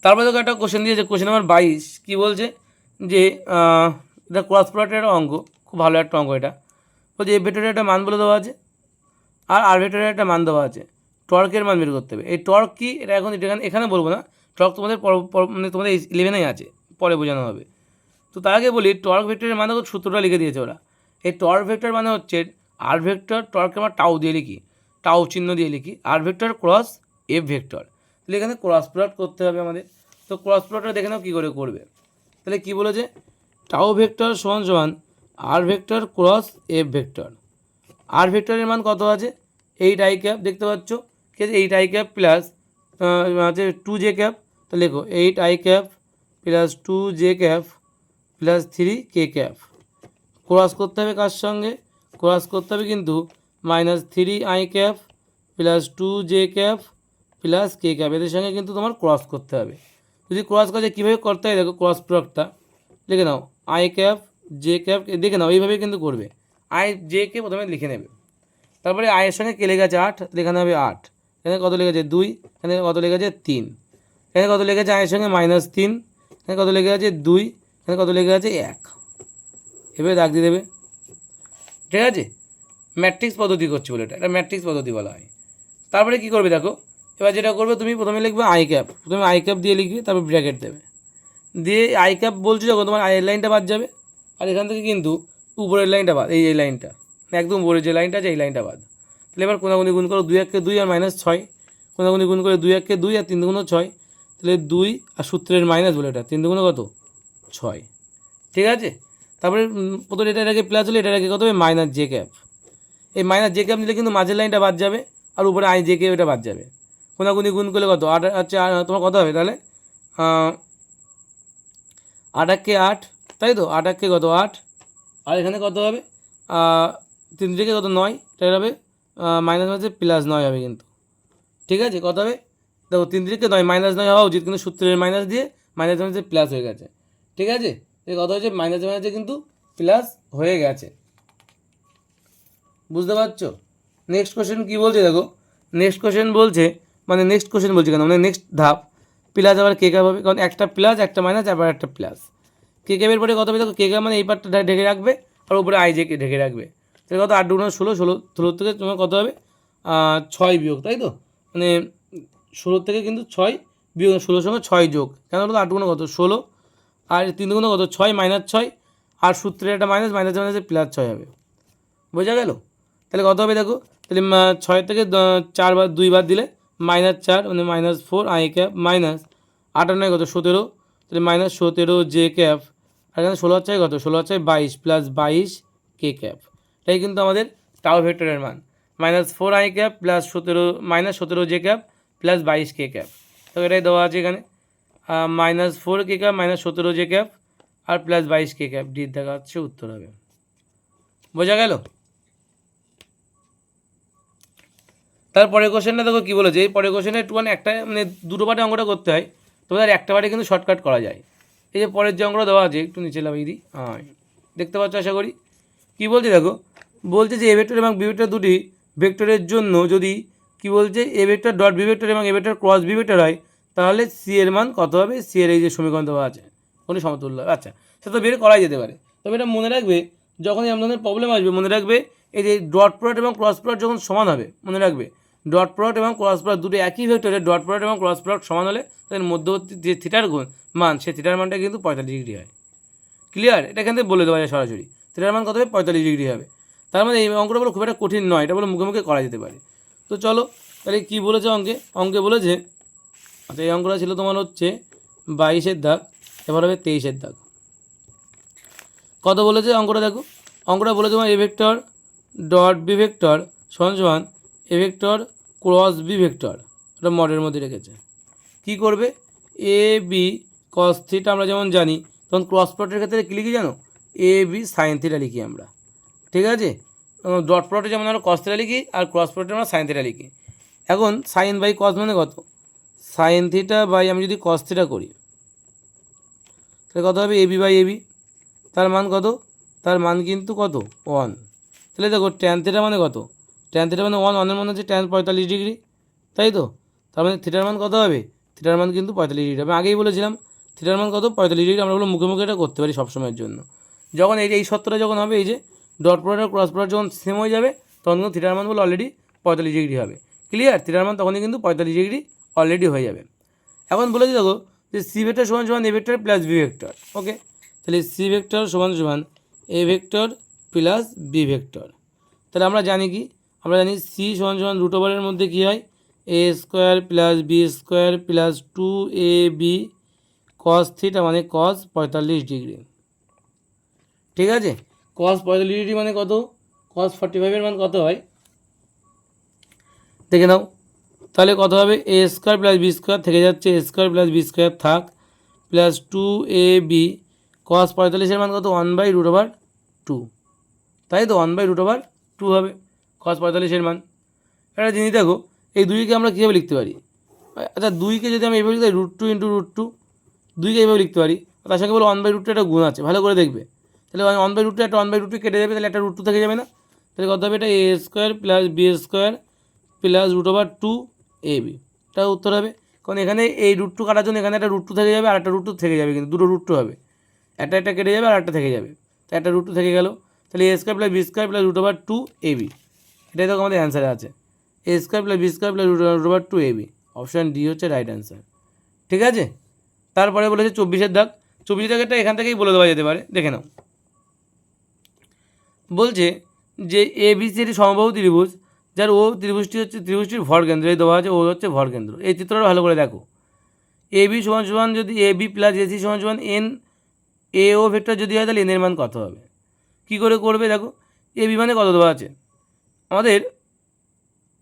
তারপরে দেখো একটা কোশ্চেন দিয়েছে, কোশ্চেন নাম্বার 22, কী বলছে যে এটা ক্রস প্রোডাক্টের একটা অঙ্ক, খুব ভালো একটা অঙ্ক এটা। বলছে এ ভেক্টরের একটা মান বলে দেওয়া আছে আর ভেক্টরের একটা মান দেওয়া আছে, টর্কের মান বের করতে হবে। এই টর্ক কি এটা এখন এখানে বলবো না, টর্ক তোমাদের মানে তোমাদের 11এই আছে, পরে বোঝানো হবে। তো তার আগে বলি টর্ক ভেক্টরের মানে সূত্রটা লিখে দিয়েছে ওরা। এই টর্ক ভেক্টর মানে হচ্ছে আর ভেক্টর, টর্ককে আমরা টাউ দিয়ে লিখি, টাউ চিহ্ন দিয়ে লিখি, আর ভেক্টর ক্রস এফ ভেক্টর, তাহলে এখানে ক্রস প্রোডাক্ট করতে হবে আমাদের। তো ক্রস প্রোডাক্টটা দেখে নাও কী করে করবে। তাহলে কী বলেছে, টাউ ভেক্টর সমান সমান আর ভেক্টর ক্রস এফ ভেক্টর, আর ভেক্টরের মান কত আছে 8 আই ক্যাপ, দেখতে পাচ্ছ ঠিক আছে, 8 আই ক্যাপ প্লাস আছে 2 জে ক্যাপ, তো লেখো 8 I cap plus 2 J cap plus 3 K cap, cross করতে হবে কার সঙ্গে, ক্রস করতে হবে কিন্তু minus 3 I cap plus 2 J cap plus K cap, এদের সঙ্গে কিন্তু তোমার ক্রস করতে হবে। যদি ক্রস করে কীভাবে করতে হয় দেখো, ক্রস প্রোডাক্টটা লিখে now I cap j cap, দেখে নাও এইভাবে কিন্তু করবে, আই জে কে প্রথমে লিখে নেবে, তারপরে আয়ের সঙ্গে কে লেগে আছে 8, এখানে হবে 8, এখানে কত লেগেছে 2, এখানে কত লেগেছে 3, এখানে কত লেগেছে আয়ের সঙ্গে -3, এখানে কত লেগে আছে 2, এখানে কত লেগে আছে 1, এভাবে দাগ দিয়ে দেবে। ঠিক আছে, ম্যাট্রিক্স পদ্ধতি করছি বলে এটা ম্যাট্রিক্স পদ্ধতি বলা হয়। তারপরে কী করবে দেখো, এবার যেটা করবে তুমি প্রথমে লিখবে আই ক্যাপ, প্রথমে আই ক্যাপ দিয়ে লিখবে, তারপর ব্র্যাকেট দেবে, দিয়ে আই ক্যাপ বলছি যখন তোমার আই লাইনটা বাদ যাবে, আর এখান থেকে কিন্তু উপরের লাইনটা বাদ, এই লাইনটা একদম উপরের যে লাইনটা আছে এই লাইনটা বাদ। তাহলে এবার কোনাগুনি গুণ করো, 2 1 2 আর -6, কোনাগুনি গুণ করে 2 1 2 আর 3 2 6, তাহলে 2 আর সূত্রের মাইনাস বলে এটা 3 2 কত 6। ঠিক আছে, তারপরে প্রথমে এটার আগে প্লাস হলে এটার আগে কত হবে মাইনাস জে ক্যাপ, এই মাইনাস জে ক্যাপ নিলে কিন্তু মাঝের লাইনটা বাদ যাবে আর উপরে আই জে ক্যাপ এটা বাদ যাবে। কোনাগুনি গুণ করলে কত 8 আচ্ছা তোমার কত হবে তাহলে 8 8 8, তাই তো 8 8 কত 8, আর এখানে কত হবে 3 থেকে কত 9, এটা হবে মাইনাস মাঝে প্লাস 9 হবে কিন্তু। ঠিক আছে, কত হবে দেখো 3 থেকে 9 -9 হওয়া উচিত, কিন্তু সূত্রের মাইনাস দিয়ে মাইনাস মাইনাসে প্লাস হয়ে গেছে। ঠিক আছে, এই কত হচ্ছে মাইনাসে মাইনাসে কিন্তু প্লাস হয়ে গেছে, বুঝতে পারছো। নেক্সট কোশ্চেন কী বলছে দেখো, নেক্সট কোশ্চেন বলছে মানে নেক্সট কোশ্চেন বলছে কেন মানে নেক্সট ধাপ প্লাস আবার কে ক্যাপ হবে, কারণ একটা প্লাস একটা মাইনাস আবার একটা প্লাস। কে ক্যাপের পরে কত হবে দেখো, কে ক্যাপ মানে এই পার্টটা ঢেকে রাখবে আর উপরে আই জে কে ঢেকে রাখবে, তাহলে কত 8 2 16, 16 থেকে তোমার কত হবে 6 বিয়োগ, তাই তো মানে 16 থেকে কিন্তু 6 বিয়োগ, 16 সঙ্গে 6 যোগ, কেন বলতো 8 2 কত 16 আর 3 2 কত 6 -6, আর সূত্রের একটা মাইনাস মাইনাসে মাইনাসে প্লাস 6 হবে, বোঝা গেল। তাহলে কত হবে দেখো, তাহলে 6 থেকে 4 বার 2 বার দিলে -4 মানে -4 আই ক্যাপ মাইনাস 8 আর 9 কত 17, তাহলে -17 জে ক্যাপ, আর এখানে 16 হচ্ছে কত 16 হচ্ছে 22 প্লাস 22 কে ক্যাপ, এটাই কিন্তু আমাদের টাও ভেক্টরের মান -4 I cap plus 17 -17 J cap plus 22 K cap. তো এটাই দেওয়া আছে এখানে -4 কে ক্যাপ -17 জে ক্যাপ আর প্লাস 22 কে ক্যাপ, ডি দেখা হচ্ছে উত্তর হবে, বোঝা গেল। তারপরে কোশ্চেনটা দেখো কী বলেছে, এই পরের কোশ্চেনে একটুখানি একটা মানে দুটো পার্টে অঙ্কটা করতে হয়, তোমাদের একটা পার্টে কিন্তু শর্টকাট করা যায়। এই যে পরের যে অঙ্কটা দেওয়া আছে একটু নিচে লাভিয়ে দিই, হ্যাঁ দেখতে পাচ্ছ আশা করি। কী বলছে দেখো, বলছে যে এ ভেক্টর এবং বি ভেক্টর দুটি ভেক্টরের জন্য যদি কী বলছে এ ভেক্টর ডট বি ভেক্টর এবং a vector cross B vector হয়, তাহলে সি এর মান কত হবে, সি এর এই যে সমীকরণ দেওয়া আছে কোনটি সমতুল্য, আচ্ছা সেটা তো বের করাই যেতে পারে। তবে এটা মনে রাখবে যখনই এমন ধরনের প্রবলেম আসবে, মনে রাখবে এই যে ডট প্রোডাক্ট এবং ক্রস প্রোডাক্ট যখন সমান হবে, মনে রাখবে ডট প্রোডাক্ট এবং ক্রস প্রোডাক্ট দুটো একই ভেক্টরের ডট প্রোডাক্ট এবং ক্রস প্রোডাক্ট সমান হলে তাদের মধ্যবর্তী যে থিটার মান সেই থিটার মানটা কিন্তু 45 ডিগ্রি হয়। ক্লিয়ার, এটা এখান থেকে বলে দেওয়া যায় সরাসরি, থিটার মান কত হবে 45 ডিগ্রি হবে। তার মানে এই অঙ্কটা বলো খুব একটা কঠিন নয়, এটা বলো মুখে মুখে করা যেতে পারে। তো চলো তাহলে কী বলেছে অঙ্কে বলেছে, আচ্ছা এই অঙ্কটা ছিল তোমার হচ্ছে 22-এর দাগ, এবার হবে 23-এর দাগ। কত বলেছে অঙ্কটা দেখো, অঙ্কটা বলেছে তোমার A vector dot B vector সমান সমান এ ভেক্টর ক্রস বি ভেক্টর, এটা মডের মধ্যে রেখেছে। কী করবে এ বি কস থিটা আমরা যেমন জানি, তখন ক্রস প্রডাক্টের ক্ষেত্রে কী লিখি জানো, এ বি সাইন থিটা লিখি আমরা। ঠিক আছে, ডট প্রডাক্টে যেমন আমরা কস থিটা লিখি আর ক্রস প্রডাক্টে আমরা সাইন থিটা লিখি। এখন সাইন বাই কস মানে কত, সাইন থিটা বাই আমি যদি কস থিটা করি তাহলে কত হবে A B by A B, তার মান কত, তার মান কিন্তু কত 1। তাহলে দেখো ট্যান থিটা মানে কত, ট্যান থিটা মানে 1, 1-এর মানে হচ্ছে ট্যান 45 ডিগ্রি, তাই তো। তার মানে থিটার মান কত হবে, থিটার মান কিন্তু 45 ডিগ্রি। আমি আগেই বলেছিলাম থিটার মান কত 45 ডিগ্রি, আমরা বলো মুখে মুখে এটা করতে পারি সবসময়ের জন্য। যখন এই সত্যটা যখন হবে, এই যে ডট প্রোডাক্ট ক্রস প্রোডাক্ট যখন সেম হয়ে যাবে, তখন কিন্তু থিটার মান বলে অলরেডি 45 ডিগ্রি হবে। ক্লিয়ার, থিটার মান তখনই কিন্তু 45 ডিগ্রি অলরেডি হয়ে যাবে। এখন বলেছি দেখো যে সি ভেক্টর সমান সমান এ vector plus B vector, okay. তাহলে সি ভেক্টর সমান সমান এ ভেক্টর প্লাস বি ভেক্টর। তাহলে আমরা জানি কি, আমরা জানি সি সমান সমান রুট ওভারের মধ্যে কী হয় a square plus b square plus 2ab cos theta মানে কস 45 ডিগ্রি। ঠিক আছে, কস 45 ডিগ্রি মানে কত, কস 45-এর মান কত হয় দেখে নাও। তাহলে কত হবে a square plus b square থেকে যাচ্ছে, এ স্কোয়ার প্লাস বি স্কোয়ার থাক প্লাস 2ab কস 45-এর মান কত 1/√2, তাই তো 1/√2 হবে কস 45-এর মান। একটা জিনিস দেখো, এই দুইকে আমরা কীভাবে লিখতে পারি, আচ্ছা দুইকে যদি আমি এইভাবে লিখতে পারি √2 × √2, দুইকে এইভাবে লিখতে পারি, তার সঙ্গে বলো 1/√2 একটা গুণ আছে, ভালো করে দেখবে। তাহলে 1/√2 একটা 1/√2 কেটে যাবে, তাহলে একটা √2 থেকে যাবে না, তাহলে কত হবে এটা a square plus b square plus √2ab, এটা উত্তর হবে। কারণ এখানে এই রুট টু কাটার জন্য এখানে একটা রুট টু থেকে যাবে আর একটা রুট টু থেকে যাবে, কিন্তু দুটো রুট টু হবে, একটা কেটে যাবে আর একটা থেকে যাবে, তো একটা রুট টু থেকে গেল। তাহলে a square plus b square plus root over two a b, এটাই তো আমাদের অ্যান্সারে আছে, a square plus b square plus root over two a b, option d হচ্ছে রাইট অ্যান্সার। ঠিক আছে, তারপরে বলেছে 24-এর দাগ। 24 দাগেরটা এখান থেকেই বলে দেওয়া যেতে পারে, দেখে নাও। বলছে যে এ বি সি একটি সমবাহু ত্রিভুজ, যার ও ত্রিভুজটি হচ্ছে ত্রিভুজটির ভরকেন্দ্র, এই দেওয়া আছে ও হচ্ছে ভরকেন্দ্র। এই চিত্রটা ভালো করে দেখো, এ বি সমান সমান যদি এ বি প্লাস এসি সমান সমান এন এ ও ভেক্টর যদি হয় তাহলে এনের মান কত হবে? কী করে করবে দেখো, এ বি মানে কত দেওয়া আছে আমাদের,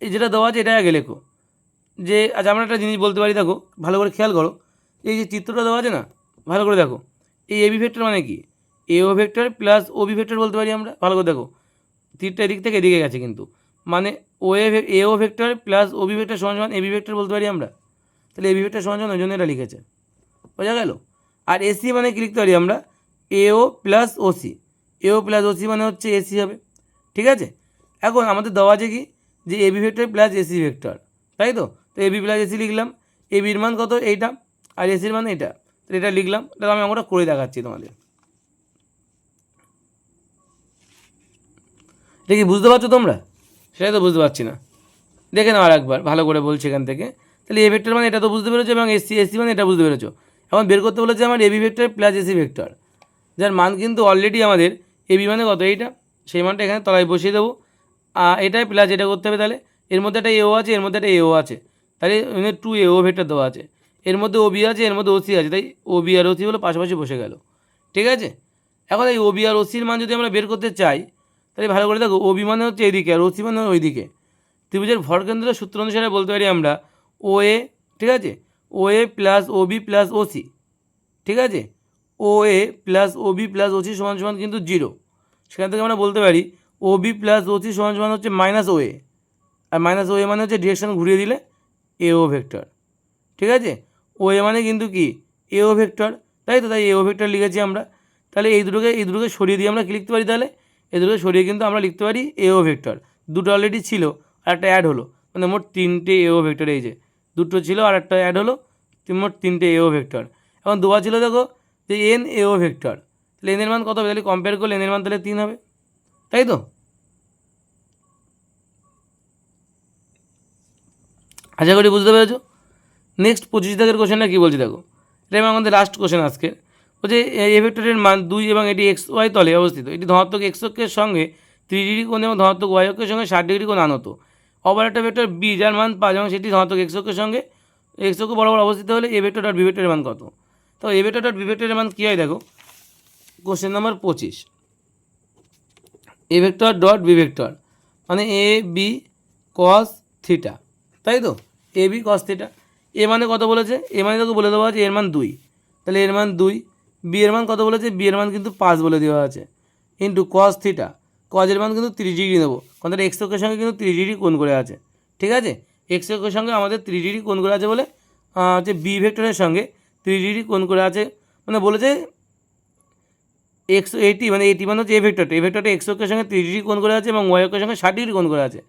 এই যেটা দেওয়া আছে এটা আগে লেখো। যে আচ্ছা আমরা একটা জিনিস বলতে পারি, দেখো ভালো করে খেয়াল করো, এই যে চিত্রটা দেওয়া আছে না, ভালো করে দেখো, এই এ বি ভেক্টর মানে কি, এ ও ভেক্টর প্লাস ও বি ভেক্টর বলতে পারি আমরা। ভালো করে দেখো, তীরটা এদিক থেকে এদিকে গেছে, কিন্তু মানে এ ও ভেক্টর প্লাস ও বি ভেক্টর সমান সমান এ বি ভেক্টর বলতে পারি আমরা। তাহলে এ বি ভেক্টর সমান সমান ওই জন্য এটা লিখেছে, বোঝা গেল। আর এসি মানে কি লিখতে পারি আমরা, এও প্লাস ওসি, এও প্লাস ওসি মানে হচ্ছে এসি হবে। ঠিক আছে, এখন আমাদের দেওয়া আছে কি, যে a b vector plus AC vector, তাই তো এ বি প্লাস এসি লিখলাম, এ বির মান কত এইটা আর এসির মান এটা, তো এটা লিখলাম। তাহলে আমি আমরা করে দেখাচ্ছি তোমাদের, এটা কি বুঝতে পারছো তোমরা? সেটাই তো বুঝতে পারছি না, দেখে নাও আর একবার ভালো করে বলছি এখান থেকে। তাহলে এ ভেক্টর মানে এটা তো বুঝতে পেরেছো, এবং এসি মানে এটা বুঝতে পেরেছো। এখন বের করতে বলেছে আমার a b vector plus AC vector, যার মান কিন্তু অলরেডি আমাদের এ বি মানে কত এইটা, সেই মানটা এখানে তলায় বসিয়ে দেবো, এটাই প্লাস এটা করতে হবে। তাহলে এর মধ্যে একটা এও আছে, এর মধ্যে একটা এও আছে, তাহলে টু এও ভেক্টর দেওয়া আছে, এর মধ্যে ও বি আছে, এর মধ্যে ওসি আছে, তাই ও বি আর ওসি হলো পাশাপাশি বসে গেল। ঠিক আছে, এখন এই ও বি আর ওসির মান যদি আমরা বের করতে চাই, তাহলে ভালো করে দেখো, ও বি মানে হচ্ছে এইদিকে আর ওসি মানে ওইদিকে। ত্রিভুজের ভরকেন্দ্রের সূত্র অনুসারে বলতে পারি আমরা ও এ, ঠিক আছে, ও এ প্লাস ও বি প্লাস ওসি, ঠিক আছে, ও এ প্লাস ও বি প্লাস ওসি সমান সমান কিন্তু 0। সেখান থেকে আমরা বলতে পারি ও বি প্লাস ওসি সমান সমান হচ্ছে মাইনাস ও এ, আর মাইনাস ও এ মানে হচ্ছে ডিরেকশন ঘুরিয়ে দিলে এ ও ভেক্টর। ঠিক আছে, ও এ মানে কিন্তু কি এ ও ভেক্টর, তাই তো, তাই এ ও ভেক্টর লিখেছি আমরা। তাহলে এই দুটোকে সরিয়ে দিয়ে আমরা কী লিখতে পারি, তাহলে এই দুটোকে সরিয়ে কিন্তু আমরা লিখতে পারি এ ও ভেক্টর। দুটো অলরেডি ছিল আর একটা অ্যাড হলো, মানে মোট 3টে এ ও ভেক্টর, এই যে দুটো ছিল আর একটা অ্যাড হলো, মোট 3টে এ ও ভেক্টর। এখন দেওয়া ছিল দেখো যে এন এ ও ভেক্টর, তাহলে এনের মান কত হবে, তাহলে কম্পেয়ার করলে এনের মান তাহলে 3 হবে, তাই তো। আশা করি বুঝতে পেরেছো। নেক্সট 25 দাগের কোশ্চেনটা কী বলছি দেখো, এটা আমাদের লাস্ট কোশ্চেন আজকে। বলছে এ ভেক্টরের মান 2 এবং এটি এক্স ওয়াই তলে অবস্থিত, এটি ধনাত্মক এক্স অক্ষের সঙ্গে 3 ডিগ্রি কোণ এবং ধনাত্মক ওয়াই অক্ষের সঙ্গে 60 ডিগ্রি কোণ আনত। অপর একটা ভেক্টর বি যার মান 5 এবং সেটি ধনাত্মক এক্স অক্ষের সঙ্গে এক্স অক্ষ বরাবর অবস্থিত হলে এ ভেক্টর ডট বি ভেক্টরের মান কত? তো এ ভেক্টর ডট বি ভেক্টরের মান কী হয় দেখো, question number 25, A vector dot B vector মানে এ বি কস থিটা, তাই তো, এ বি কস থিটা। এ মানে কত বলেছে, এ মানে তোকে বলে দেওয়া আছে এর মান 2, তাহলে এর মান 2, বি এর মান কত বলেছে, বি এর মান কিন্তু 5 বলে দেওয়া আছে, ইন্টু কস থিটা, কজের মান কিন্তু 30 ডিগ্রি নেবো, কারণ তাহলে এক্স অক্ষের সঙ্গে কিন্তু 30 ডিগ্রি কোণ করে আছে। ঠিক আছে, এক্স অক্ষের সঙ্গে আমাদের 30 ডিগ্রি কোণ করে আছে বলে হচ্ছে বি ভেক্টরের সঙ্গে 30 ডিগ্রি কোণ করে আছে, মানে বলেছে এক্স এইটি মানে এইটি মানে হচ্ছে এ ভেক্টরটা এক্স অক্ষের সঙ্গে 30 ডিগ্রি কোণ করে আছে এবং ওয়াই অক্ষের সঙ্গে 60 ডিগ্রি কোণ করে আছে।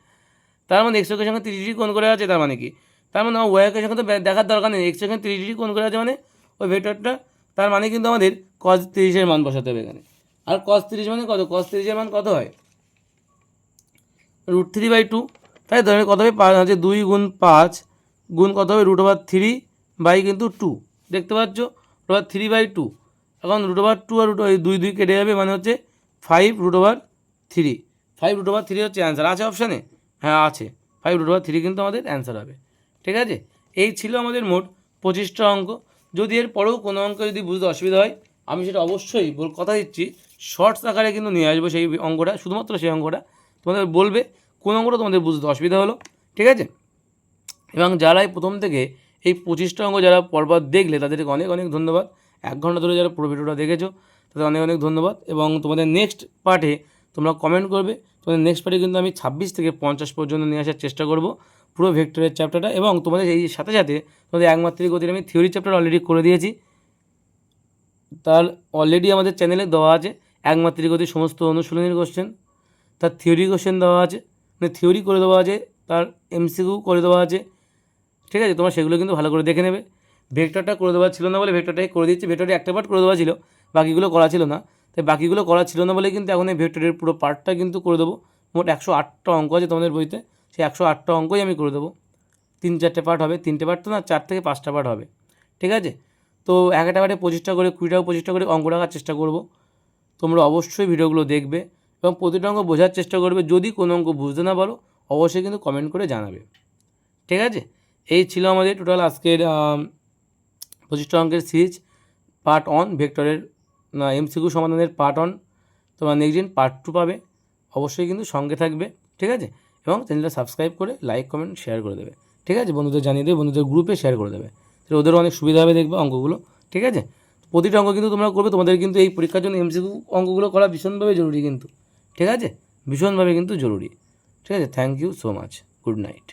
তার মানে এক্স অক্ষের সঙ্গে 30 ডিগ্রি কোণ করে আছে, তার মানে কি, তার মানে ওয়াই অক্ষের সঙ্গে তো দেখার দরকার নেই, এক্স সঙ্গে 30 ডিগ্রি কোণ করে আছে মানে ওই ভেক্টরটা, তার মানে কিন্তু আমাদের কস 30-এর মান বসাতে হবে এখানে। আর কস 30 মানে কত, কস 30-এর মান কত হয়, √3/2, তাই তো, কত হবে হচ্ছে 2 গুণ 5 গুণ কত হবে √3 বাই কিন্তু 2, দেখতে পাচ্ছ √3/2। এখন √2 আর দুই দুই কেটে যাবে, মানে হচ্ছে 5√3, 5√3 হচ্ছে অ্যান্সার, আছে অপশানে, হ্যাঁ আছে, 5√3 কিন্তু আমাদের অ্যান্সার হবে। ঠিক আছে, এই ছিল আমাদের মোট 25টা অঙ্ক। যদি এর পরেও কোনো অঙ্ক যদি বুঝতে অসুবিধা হয়, আমি সেটা অবশ্যই কথা দিচ্ছি শর্টস আকারে কিন্তু নিয়ে আসবো সেই অঙ্কটা, শুধুমাত্র সেই অঙ্কটা তোমাদের বলবে কোন অঙ্কটা তোমাদের বুঝতে অসুবিধা হলো। ঠিক আছে, এবং যারা এই প্রথম থেকে এই 25টা অঙ্ক যারা পরপর দেখলে তাদেরকে অনেক অনেক ধন্যবাদ। 1 ঘন্টা ধরে যারা পুরো ভিডিওটা দেখেছো তাদের অনেক অনেক ধন্যবাদ। এবং তোমাদের নেক্সট পার্টে তোমরা কমেন্ট করবে, তোমাদের নেক্সট পার্টে কিন্তু আমি 26 থেকে 50 পর্যন্ত নিয়ে আসার চেষ্টা করব পুরো ভেক্টরের চ্যাপ্টারটা। এবং তোমাদের এই সাথে সাথে তোমাদের একমাত্রিক গতির আমি থিওরি চ্যাপ্টার অলরেডি করে দিয়েছি, তার অলরেডি আমাদের চ্যানেলে দেওয়া আছে একমাত্রিক গতির সমস্ত অনুশীলনীর কোশ্চেন, তার থিওরি কোশ্চেন দেওয়া আছে, মানে থিওরি করে দেওয়া আছে, তার এমসিকিউ করে দেওয়া আছে, ঠিক আছে, তোমরা সেগুলো কিন্তু ভালো করে দেখে নেবে। ভেক্টরটা করে দেওয়া ছিল না বলে ভেক্টরটাই করে দিচ্ছি। ভেক্টরটা একটা পার্ট করে দেওয়া ছিল, বাকিগুলো করা ছিল না। তাই বাকিগুলো করা ছিল না বলে কিন্তু এখন এই ভেক্টরের পুরো পার্টটা কিন্তু করে দেবো। মোট 108টা অঙ্ক আছে তোমাদের বইতে, সেই 108টা অঙ্কই আমি করে দেবো। 3-4টে পার্ট হবে, 3টে পার্ট তো না, 4 থেকে 5টা পার্ট হবে। ঠিক আছে, তো একটা পার্টে 25টা করে, 20টা করে অঙ্ক রাখার চেষ্টা করব। তোমরা অবশ্যই ভিডিওগুলো দেখবে এবং প্রতিটা অঙ্ক বোঝার চেষ্টা করবে। যদি কোনো অঙ্ক বুঝতে না পারো অবশ্যই কিন্তু কমেন্ট করে জানাবে। ঠিক আছে, এই ছিল আমাদের টোটাল আজকের 25টা অঙ্কের সিরিজ পার্ট 1 ভেক্টরের এমসিকিউ সমাধানের পার্ট 1। তোমরা নেক্সট দিন পার্ট 2 পাবে। অবশ্যই কিন্তু সঙ্গে থাকবে। ঠিক আছে, এবং চ্যানেলটা সাবস্ক্রাইব করে লাইক কমেন্ট শেয়ার করে দেবে। ঠিক আছে, বন্ধুদের জানিয়ে দেবে, বন্ধুদের গ্রুপে শেয়ার করে দেবে, তাহলে ওদেরও অনেক সুবিধা হবে দেখবে অঙ্কগুলো। ঠিক আছে, প্রতিটা অঙ্ক কিন্তু তোমরা করবে। তোমাদের কিন্তু এই পরীক্ষার জন্য এমসিকিউ অঙ্কগুলো করা ভীষণভাবে জরুরি কিন্তু। ঠিক আছে, ভীষণভাবে কিন্তু জরুরি। ঠিক আছে, thank you so much, good night.